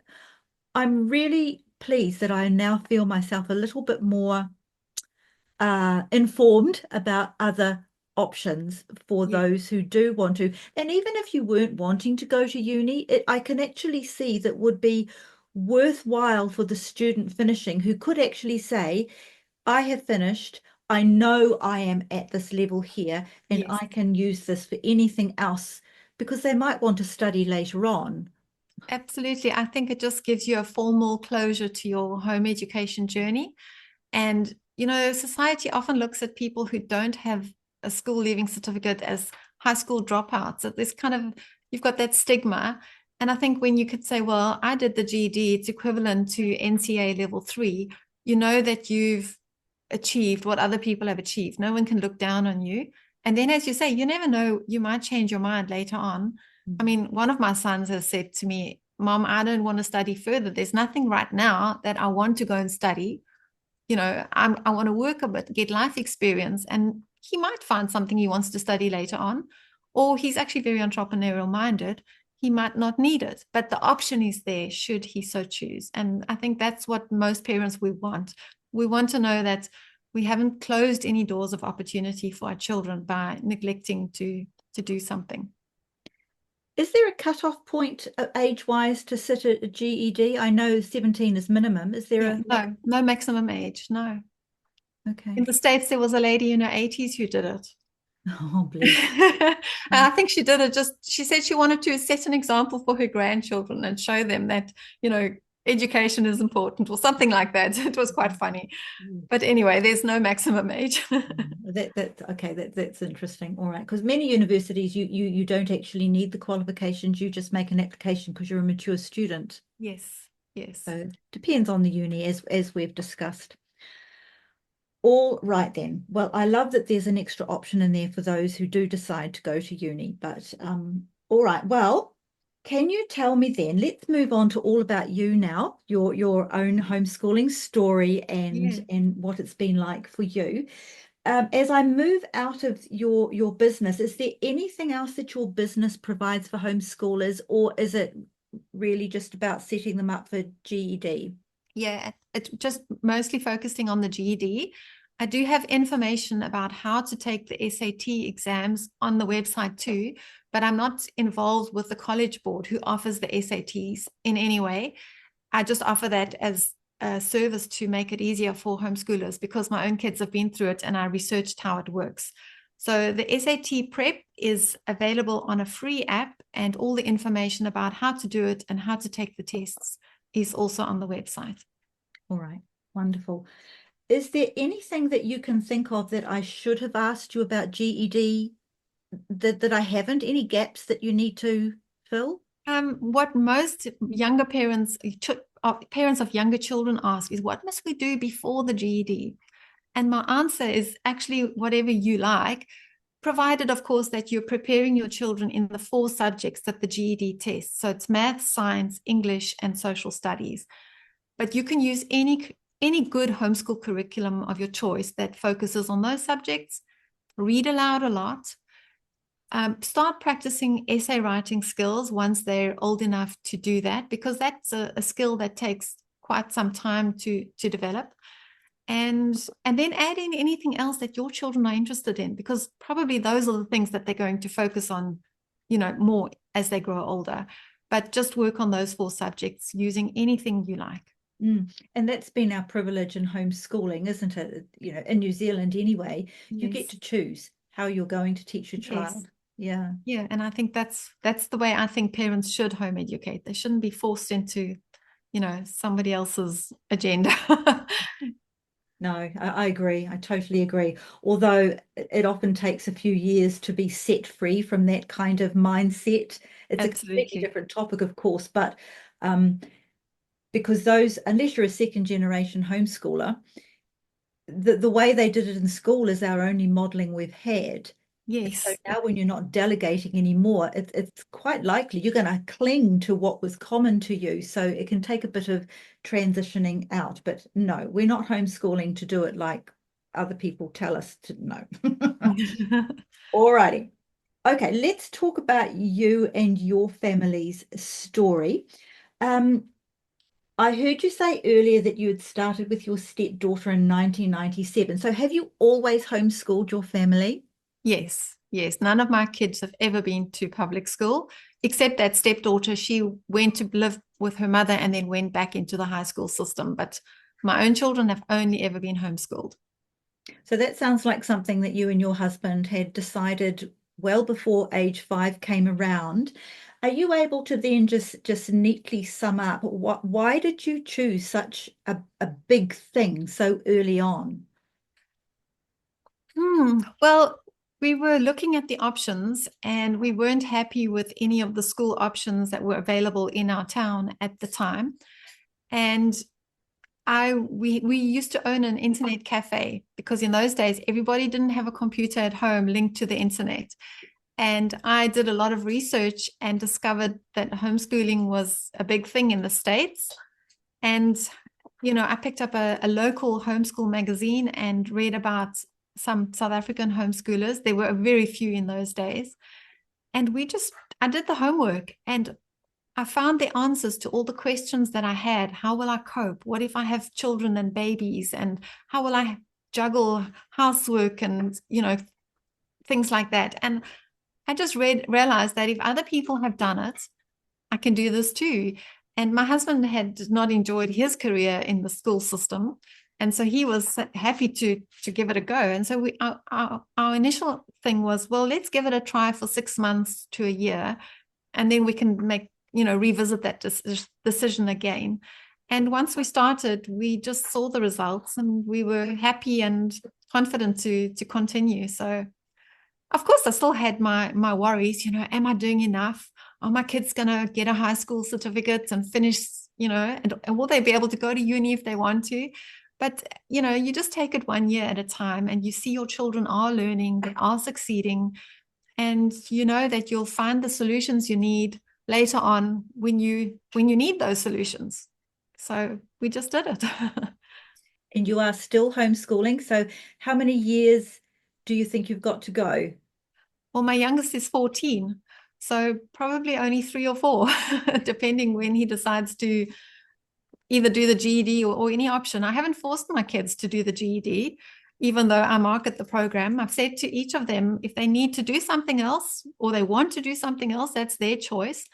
I'm really pleased that I now feel myself a little bit more informed about other options for those who do want to. And even if you weren't wanting to go to uni, I can actually see that would be worthwhile for the student finishing, who could actually say, I have finished. I know I am at this level here, and
Yes.
I can use this for anything else, because they might want to study later on.
Absolutely. I think it just gives you a formal closure to your home education journey. And, society often looks at people who don't have a school leaving certificate as high school dropouts. So you've got that stigma. And I think when you could say, well, I did the GED, it's equivalent to NCA level 3, you know that you've achieved what other people have achieved. No one can look down on you. And then, as you say, you never know, you might change your mind later on. I mean, one of my sons has said to me, Mom, I don't want to study further. There's nothing right now that I want to go and study. I want to work a bit, get life experience, and he might find something he wants to study later on, or he's actually very entrepreneurial minded. He might not need it, but the option is there should he so choose. And I think that's what most parents we want. We want to know that we haven't closed any doors of opportunity for our children by neglecting to do something.
Is there a cutoff point age-wise to sit at a GED? I know 17 is minimum. Is there
No maximum age, no.
Okay.
In the States, there was a lady in her 80s who did it.
Oh, bless.
And I think she did it she said she wanted to set an example for her grandchildren and show them that, education is important or something like that. It was quite funny. But anyway, there's no maximum age.
That's interesting. All right, because many universities you don't actually need the qualifications. You just make an application because you're a mature student.
Yes, yes.
So depends on the uni as we've discussed. All right then. Well, I love that there's an extra option in there for those who do decide to go to uni. But all right. Well, can you tell me then? Let's move on to all about you now, your own homeschooling story
Yeah.
and what it's been like for you. As I move out of your business, is there anything else that your business provides for homeschoolers, or is it really just about setting them up for GED?
Yeah, it's just mostly focusing on the GED. I do have information about how to take the SAT exams on the website too, but I'm not involved with the College Board who offers the SATs in any way. I just offer that as a service to make it easier for homeschoolers because my own kids have been through it and I researched how it works. So the SAT prep is available on a free app, and all the information about how to do it and how to take the tests is also on the website.
All right, wonderful. Is there anything that you can think of that I should have asked you about GED that I haven't? Any gaps that you need to fill?
What most younger parents of younger children ask is, what must we do before the GED? And my answer is actually whatever you like, provided, of course, that you're preparing your children in the 4 subjects that the GED tests. So it's math, science, English, and social studies. But you can use any good homeschool curriculum of your choice that focuses on those subjects. Read aloud a lot. Start practicing essay writing skills once they're old enough to do that, because that's a skill that takes quite some time to develop. And then add in anything else that your children are interested in, because probably those are the things that they're going to focus on, more as they grow older. But just work on those 4 subjects using anything you like.
And that's been our privilege in homeschooling, isn't it? In New Zealand anyway, you
Yes.
get to choose how you're going to teach your child.
Yes.
Yeah.
Yeah, and I think that's the way I think parents should home educate. They shouldn't be forced into, somebody else's agenda.
No, I agree. I totally agree. Although it often takes a few years to be set free from that kind of mindset. It's a completely
Absolutely.
different topic, of course, but um, because unless you're a second generation homeschooler, the way they did it in school is our only modeling we've had. So
Yes.
now when you're not delegating anymore, it's quite likely you're going to cling to what was common to you. So it can take a bit of transitioning out. But no, we're not homeschooling to do it like other people tell us to. No. All righty. Okay, let's talk about you and your family's story. Um, I heard you say earlier that you had started with your stepdaughter in 1997. So have you always homeschooled your family?
Yes. Yes. None of my kids have ever been to public school, except that stepdaughter. She went to live with her mother and then went back into the high school system. But my own children have only ever been homeschooled.
So that sounds like something that you and your husband had decided well before age 5 came around. Are you able to then just neatly sum up why did you choose such a big thing so early on?
Well, we were looking at the options and we weren't happy with any of the school options that were available in our town at the time. And we used to own an internet cafe, because in those days everybody didn't have a computer at home linked to the internet. And I did a lot of research and discovered that homeschooling was a big thing in the States. And I picked up a local homeschool magazine and read about some South African homeschoolers. There were very few in those days. And I did the homework and I found the answers to all the questions that I had. How will I cope? What if I have children and babies? And how will I juggle housework and, things like that? And I just realized that if other people have done it, I can do this too. And my husband had not enjoyed his career in the school system. And so he was happy to give it a go. And so our initial thing was, well, let's give it a try for 6 months to a year. And then we can revisit that decision again. And once we started, we just saw the results and we were happy and confident to continue. So of course I still had my worries, am I doing enough? Are my kids gonna get a high school certificate and finish, and will they be able to go to uni if they want to? But you just take it 1 year at a time and you see your children are learning, they are succeeding, and you know that you'll find the solutions you need later on when you need those solutions. So we just did it.
And you are still homeschooling. So how many years do you think you've got to go?
Well, my youngest is 14, so probably only 3 or 4, depending when he decides to either do the GED or any option. I haven't forced my kids to do the GED, even though I market the program. I've said to each of them, if they need to do something else or they want to do something else, that's their choice.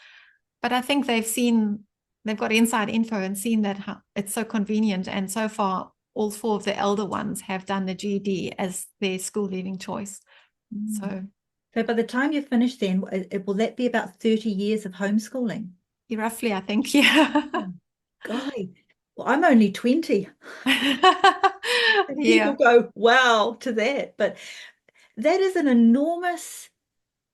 But I think they've got inside info and seen that it's so convenient. And so far, all 4 of the elder ones have done the GED as their school leaving choice.
So by the time you finish then, will that be about 30 years of homeschooling?
Roughly, I think, yeah.
Golly, well, I'm only 20. And people
Yeah.
go, wow, to that. But that is an enormous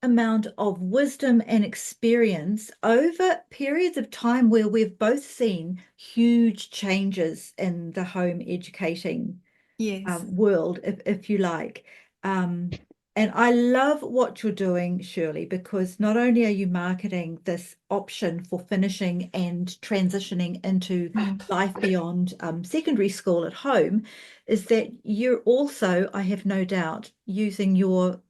amount of wisdom and experience over periods of time where we've both seen huge changes in the home educating
Yes.
world, if you like. And I love what you're doing, Shirley, because not only are you marketing this option for finishing and transitioning into life beyond secondary school at home, is that you're also, I have no doubt, using your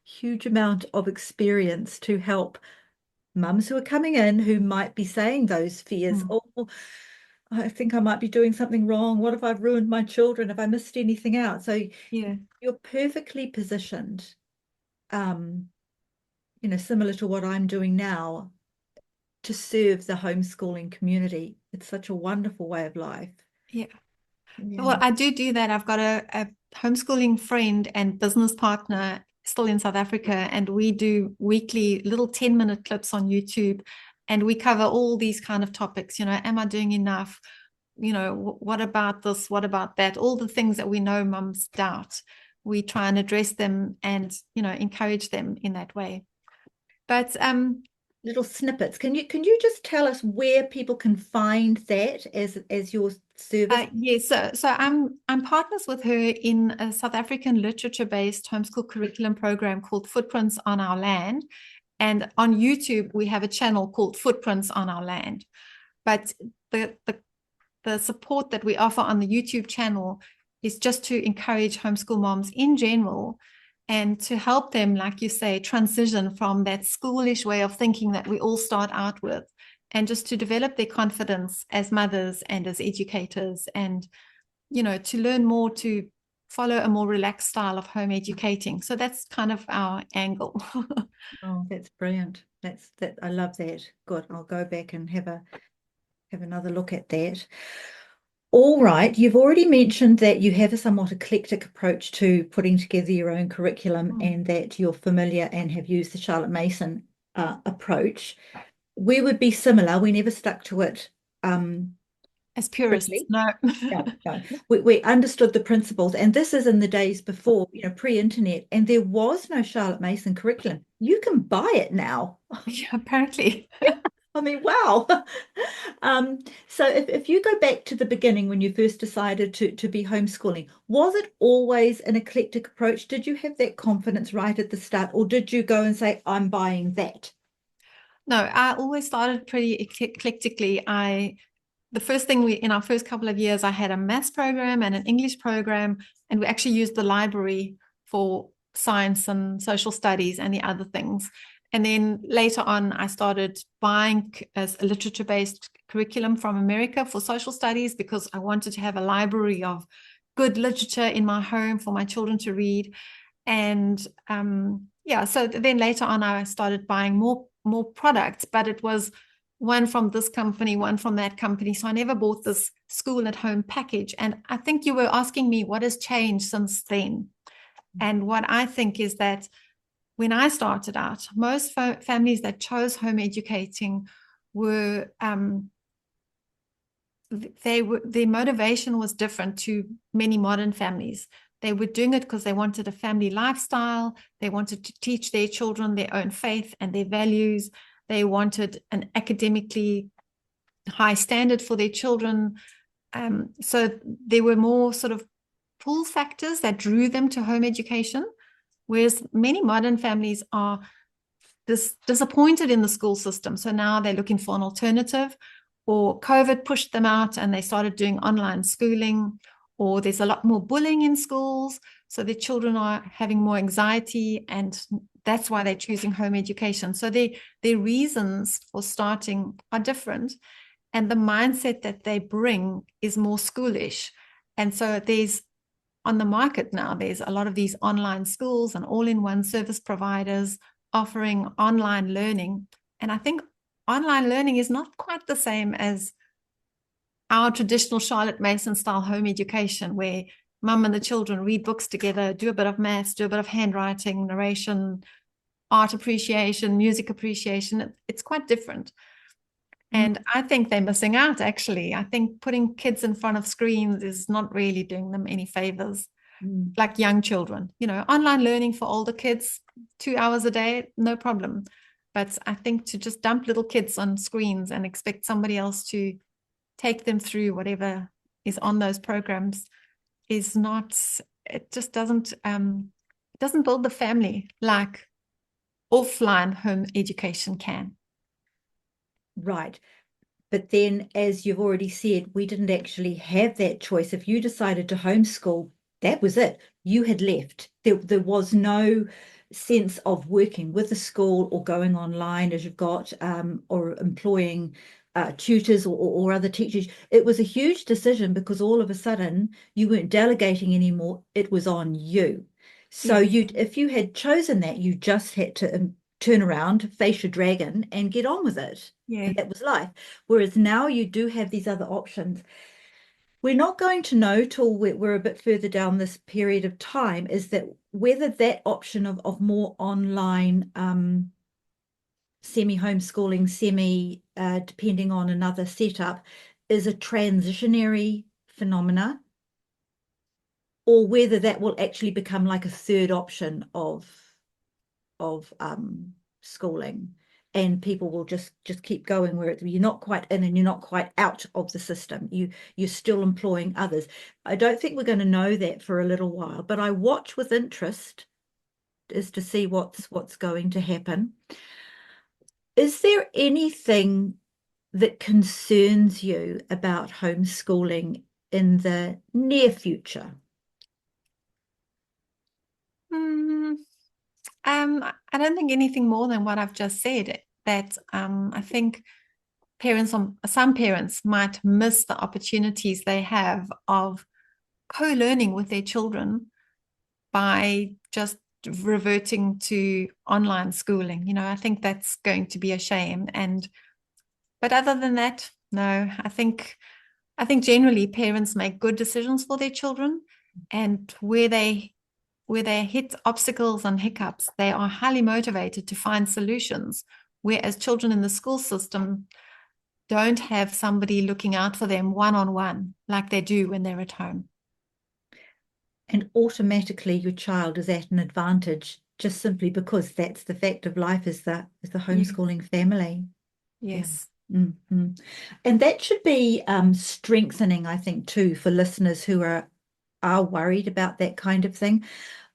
huge amount of experience to help mums who are coming in who might be saying those fears. Oh, I think I might be doing something wrong. What if I've ruined my children? Have I missed anything out? So
Yeah.
you're perfectly positioned, similar to what I'm doing now, to serve the homeschooling community. It's such a wonderful way of life.
Yeah.
Yeah.
Well, I do that. I've got a homeschooling friend and business partner still in South Africa, and we do weekly little 10-minute clips on YouTube, and we cover all these kind of topics. Am I doing enough? What about this? What about that? All the things that we know mums doubt. We try and address them and, encourage them in that way. But
little snippets. Can you just tell us where people can find that as your service?
Yes, so I'm partners with her in a South African literature-based homeschool curriculum program called Footprints on Our Land, and on YouTube we have a channel called Footprints on Our Land. But the support that we offer on the YouTube channel is just to encourage homeschool moms in general and to help them, like you say, transition from that schoolish way of thinking that we all start out with, and just to develop their confidence as mothers and as educators, and to learn more, to follow a more relaxed style of home educating. So that's kind of our angle.
Oh, that's brilliant. That I love that. Good. I'll go back and have another look at that. All right, you've already mentioned that you have a somewhat eclectic approach to putting together your own curriculum and that you're familiar and have used the Charlotte Mason approach. We would be similar. We never stuck to it
As purists,
strictly.
no.
No. We understood the principles, and this is in the days before, pre-internet, and there was no Charlotte Mason curriculum. You can buy it now.
Yeah, apparently.
I mean, wow. So if you go back to the beginning when you first decided to be homeschooling, was it always an eclectic approach? Did you have that confidence right at the start, or did you go and say, I'm buying that?
No, I always started pretty eclectically. The first thing in our first couple of years, I had a maths program and an English program, and we actually used the library for science and social studies and the other things. And then later on, I started buying a literature-based curriculum from America for social studies because I wanted to have a library of good literature in my home for my children to read. And so then later on, I started buying more products, but it was one from this company, one from that company. So I never bought this school at home package. And I think you were asking me what has changed since then. And what I think is that when I started out, most families that chose home educating were their motivation was different to many modern families. They were doing it because they wanted a family lifestyle. They wanted to teach their children their own faith and their values. They wanted an academically high standard for their children. So there were more sort of pull factors that drew them to home education, whereas many modern families are disappointed in the school system. So now they're looking for an alternative, or COVID pushed them out and they started doing online schooling, or there's a lot more bullying in schools. So the children are having more anxiety, and that's why they're choosing home education. So their reasons for starting are different. And the mindset that they bring is more schoolish. And so there's on the market now, there's a lot of these online schools and all-in-one service providers offering online learning. And I think online learning is not quite the same as our traditional Charlotte Mason style home education, where mum and the children read books together, do a bit of maths, do a bit of handwriting, narration, art appreciation, music appreciation. It's quite different. And I think they're missing out, actually. I think putting kids in front of screens is not really doing them any favors, like young children. Online learning for older kids, 2 hours a day, no problem. But I think to just dump little kids on screens and expect somebody else to take them through whatever is on those programs is not, it just doesn't build the family like offline home education can.
Right. But then, as you've already said, we didn't actually have that choice. If you decided to homeschool, that was it. You had left. There was no sense of working with the school or going online as you've got, or employing tutors or other teachers. It was a huge decision because all of a sudden you weren't delegating anymore. It was on you. So
Yes.
if you had chosen that, you just had to turn around, face your dragon, and get on with it.
Yeah.
And that was life. Whereas now you do have these other options. We're not going to know till we're a bit further down this period of time, is that whether that option of more online semi-homeschooling, depending on another setup, is a transitionary phenomena, or whether that will actually become like a third option of schooling, and people will just keep going where you're not quite in and you're not quite out of the system. You're still employing others. I don't think we're going to know that for a little while, but I watch with interest as to see what's going to happen. Is there anything that concerns you about homeschooling in the near future?
I don't think anything more than what I've just said, that I think some parents might miss the opportunities they have of co-learning with their children by just reverting to online schooling. I think that's going to be a shame. But other than that, no, I think generally parents make good decisions for their children, and where they hit obstacles and hiccups, they are highly motivated to find solutions. Whereas children in the school system don't have somebody looking out for them one-on-one like they do when they're at home.
And automatically your child is at an advantage just simply because that's the fact of life, is the homeschooling family.
Yes.
Yeah. Mm-hmm. And that should be strengthening, I think, too, for listeners who are worried about that kind of thing.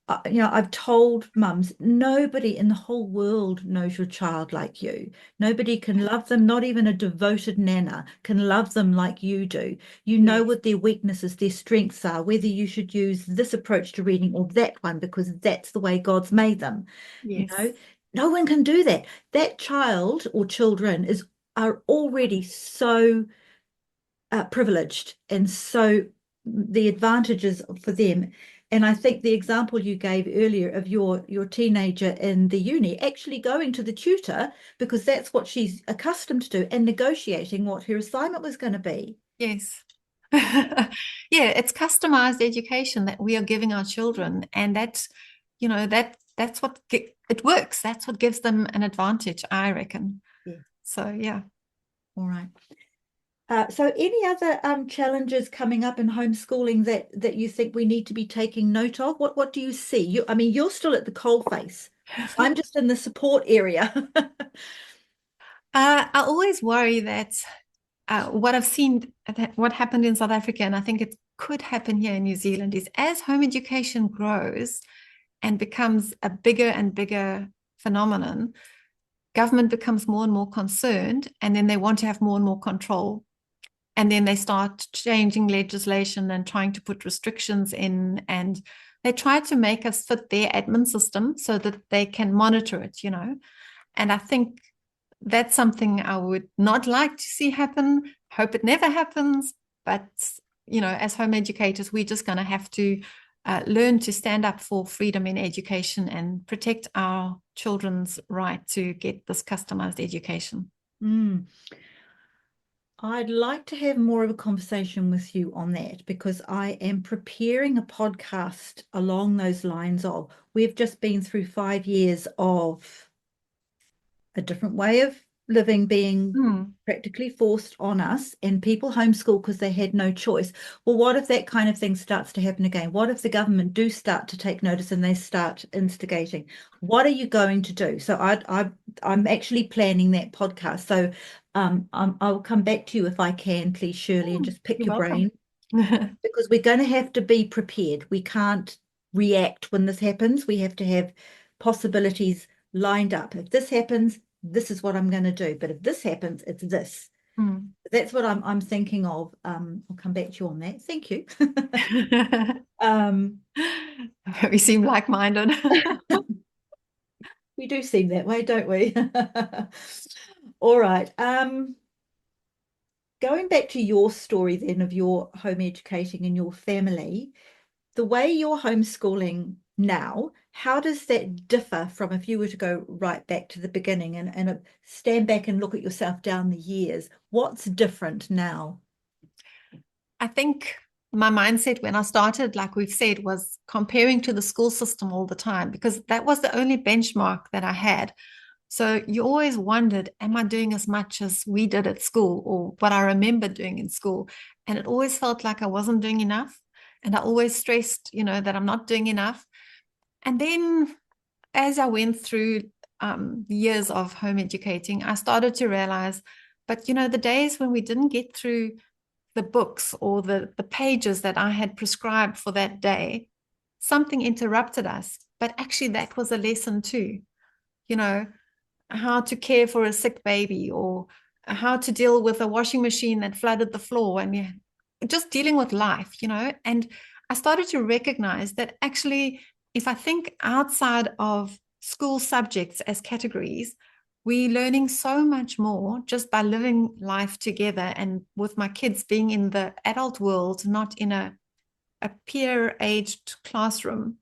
I've told mums, nobody in the whole world knows your child like you. Nobody can love them, not even a devoted nana can love them like you do. You know what their weaknesses, their strengths are, whether you should use this approach to reading or that one, because that's the way God's made them.
Yes.
No one can do that. That child or children are already so privileged, and so the advantages for them. And I think the example you gave earlier of your teenager in the uni actually going to the tutor because that's what she's accustomed to, and negotiating what her assignment was going to be.
Yes. Yeah, it's customized education that we are giving our children, and that's what it works. That's what gives them an advantage, I reckon.
Yeah.
So yeah.
All right. So any other challenges coming up in homeschooling that you think we need to be taking note of? What do you see? I mean, you're still at the coalface. I'm just in the support area.
I always worry that what I've seen, what happened in South Africa, and I think it could happen here in New Zealand, is as home education grows and becomes a bigger and bigger phenomenon, government becomes more and more concerned, and then they want to have more and more control. And then they start changing legislation and trying to put restrictions in, and they try to make us fit their admin system so that they can monitor it, you know. And I think that's something I would not like to see happen. Hope it never happens. But, you know, as home educators, we're just going to have to learn to stand up for freedom in education and protect our children's right to get this customized education.
Mm. I'd like to have more of a conversation with you on that because I am preparing a podcast along those lines of we've just been through 5 years of a different way of living being practically forced on us, and people homeschool because they had no choice. Well, what if that kind of thing starts to happen again? What if the government do start to take notice and they start instigating? What are you going to do? So I'm actually planning that podcast. So I'll come back to you if I can, please, Shirley, and just pick
You're
your
welcome.
brain because we're going to have to be prepared. We can't react when this happens. We have to have possibilities lined up. If this happens, this is what I'm going to do. But if this happens, it's this. That's what I'm thinking of. I'll come back to you on that. Thank you.
We seem like-minded.
We do seem that way, don't we? All right. Going back to your story then of your home educating in your family, the way you're homeschooling now, how does that differ from if you were to go right back to the beginning and stand back and look at yourself down the years? What's different now?
I think my mindset when I started, like we've said, was comparing to the school system all the time because that was the only benchmark that I had. So you always wondered, am I doing as much as we did at school or what I remember doing in school? And it always felt like I wasn't doing enough. And I always stressed, you know, that I'm not doing enough. And then as I went through years of home educating, I started to realize, but, you know, the days when we didn't get through the books or the pages that I had prescribed for that day, something interrupted us. But actually, that was a lesson too. You know, how to care for a sick baby or how to deal with a washing machine that flooded the floor and just dealing with life, you know. And I started to recognize that actually, if I think outside of school subjects as categories, we're learning so much more just by living life together and with my kids being in the adult world, not in a peer aged classroom.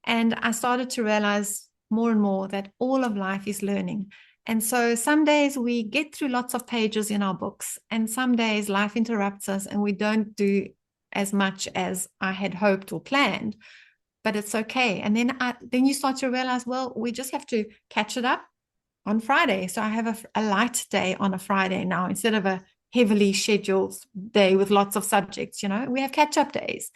And I started to realize more and more that all of life is learning. And so some days we get through lots of pages in our books, and some days life interrupts us and we don't do as much as I had hoped or planned, but it's okay. And then you start to realize, well, we just have to catch it up on Friday. So I have a light day on a Friday now instead of a heavily scheduled day with lots of subjects. You know, we have catch-up days.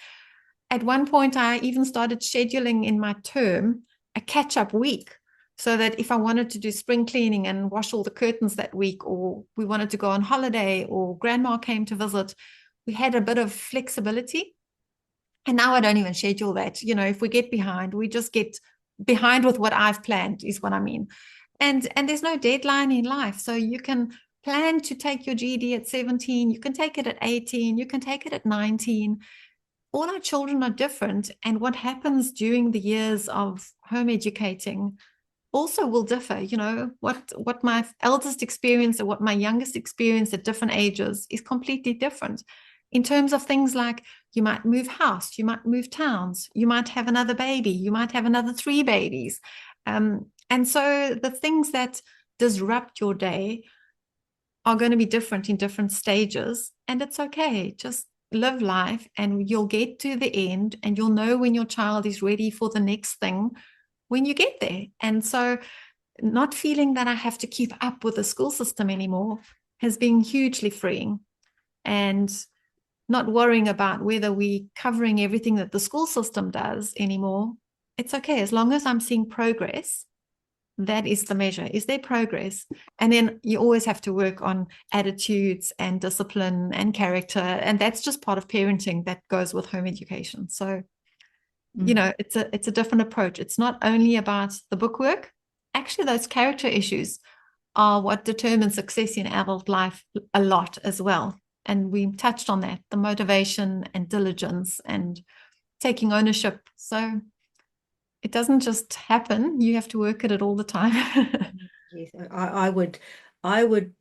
At one point, I even started scheduling in my term a catch-up week so that if I wanted to do spring cleaning and wash all the curtains that week, or we wanted to go on holiday, or grandma came to visit, we had a bit of flexibility. And now I don't even schedule that. You know, if we get behind, we just get behind with what I've planned, is what I mean. And there's no deadline in life. So you can plan to take your GED at 17, you can take it at 18, you can take it at 19. All our children are different. And what happens during the years of home educating also will differ. You know, what my eldest experience and what my youngest experience at different ages is completely different. In terms of things like you might move house, you might move towns, you might have another baby, you might have another 3 babies. And so the things that disrupt your day are going to be different in different stages. And it's okay. Just live life and you'll get to the end and you'll know when your child is ready for the next thing when you get there. And so not feeling that I have to keep up with the school system anymore has been hugely freeing. and not worrying about whether we're covering everything that the school system does anymore. It's okay. As long as I'm seeing progress, that is the measure. Is there progress? And then you always have to work on attitudes and discipline and character. And that's just part of parenting that goes with home education. So, you know, it's a different approach. It's not only about the bookwork. Actually, those character issues are what determine success in adult life a lot as well. And we touched on that, the motivation and diligence and taking ownership. So it doesn't just happen. You have to work at it all the time.
Yes, I would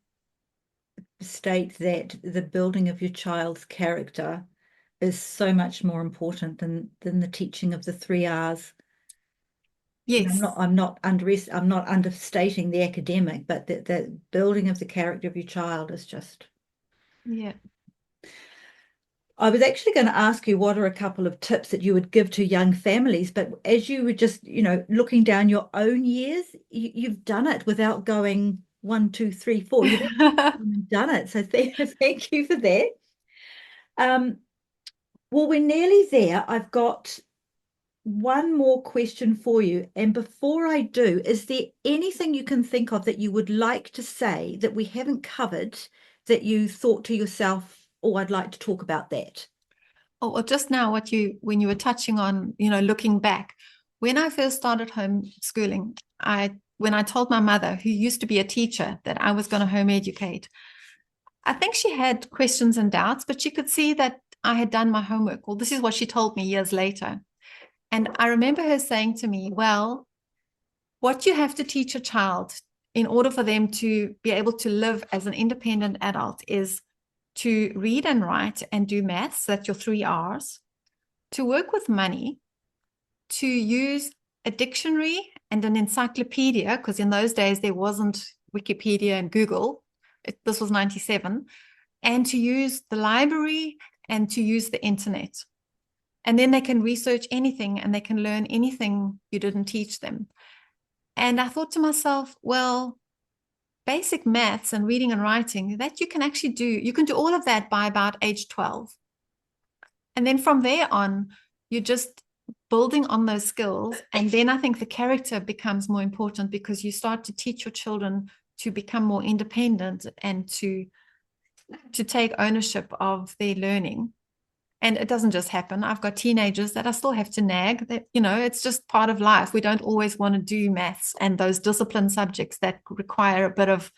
state that the building of your child's character is so much more important than the teaching of the 3 R's. You
Yes.
know, I'm not understating the academic, but the building of the character of your child is just.
Yeah.
I was actually going to ask you what are a couple of tips that you would give to young families, but as you were just, looking down your own years, you've done it without going 1, 2, 3, 4. You've done it. So thank you for that. Well, we're nearly there. I've got one more question for you. And before I do, is there anything you can think of that you would like to say that we haven't covered that you thought to yourself, oh, I'd like to talk about that?
Oh, well, just now, when you were touching on, looking back, when I first started homeschooling, when I told my mother, who used to be a teacher, that I was going to home educate, I think she had questions and doubts, but she could see that I had done my homework. Well, this is what she told me years later. And I remember her saying to me, well, what you have to teach a child in order for them to be able to live as an independent adult is to read and write and do maths, that's your 3 R's, to work with money, to use a dictionary and an encyclopedia, because in those days there wasn't Wikipedia and Google. This was 97, and to use the library and to use the internet. And then they can research anything and they can learn anything you didn't teach them. And I thought to myself, well, basic maths and reading and writing, that you can actually do, you can do all of that by about age 12. And then from there on, you're just building on those skills. And then I think the character becomes more important because you start to teach your children to become more independent and to take ownership of their learning. And it doesn't just happen. I've got teenagers that I still have to nag that, it's just part of life. We don't always want to do maths and those discipline subjects that require a bit of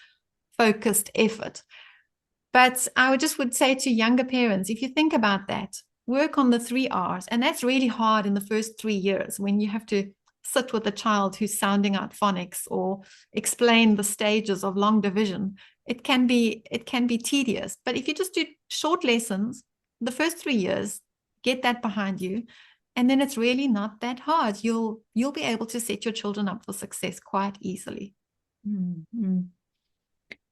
focused effort. But I would say to younger parents, if you think about that, work on the 3 R's. And that's really hard in the first 3 years when you have to sit with a child who's sounding out phonics or explain the stages of long division. It can be tedious. But if you just do short lessons, the first 3 years, get that behind you, and then it's really not that hard. You'll be able to set your children up for success quite easily.
Mm-hmm.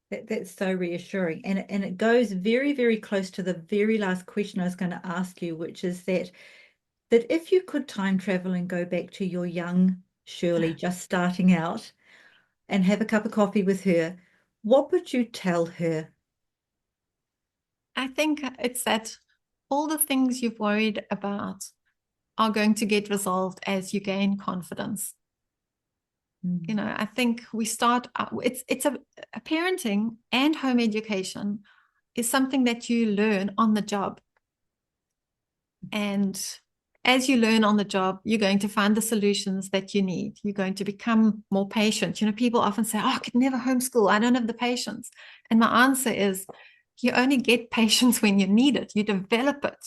That's so reassuring, and it goes very, very close to the very last question I was going to ask you, which is that if you could time travel and go back to your young Shirley just starting out and have a cup of coffee with her, what would you tell her?
I think it's that all the things you've worried about are going to get resolved as you gain confidence. I think we start, it's a parenting and home education is something that you learn on the job. And as you learn on the job, you're going to find the solutions that you need. You're going to become more patient. People often say, oh, I could never homeschool. I don't have the patience. And my answer is, you only get patience when you need it. You develop it,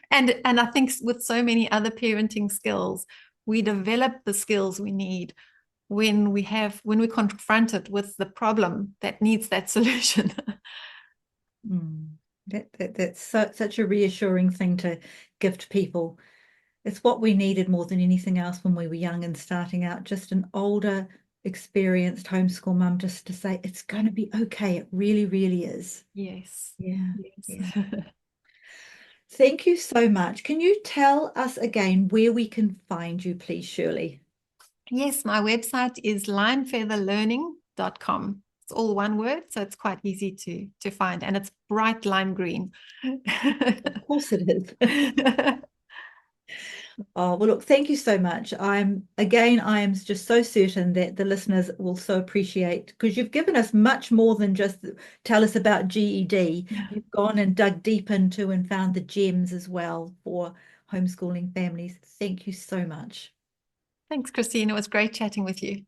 and I think with so many other parenting skills, we develop the skills we need when we're confronted with the problem that needs that solution.
That's such a reassuring thing to give to people. It's what we needed more than anything else when we were young and starting out, just an older, experienced homeschool mum just to say, it's going to be okay. It really, really is.
Yes.
Yeah.
Yes.
Yeah. Thank you so much. Can you tell us again where we can find you, please, Shirley?
Yes, my website is linefeatherlearning.com. It's all one word, so it's quite easy to find, and it's bright lime green.
Of course it is. Oh, well, look, thank you so much. I am just so certain that the listeners will so appreciate, because you've given us much more than just tell us about GED. You've gone and dug deep into and found the gems as well for homeschooling families. Thank you so much.
Thanks, Christine. It was great chatting with you.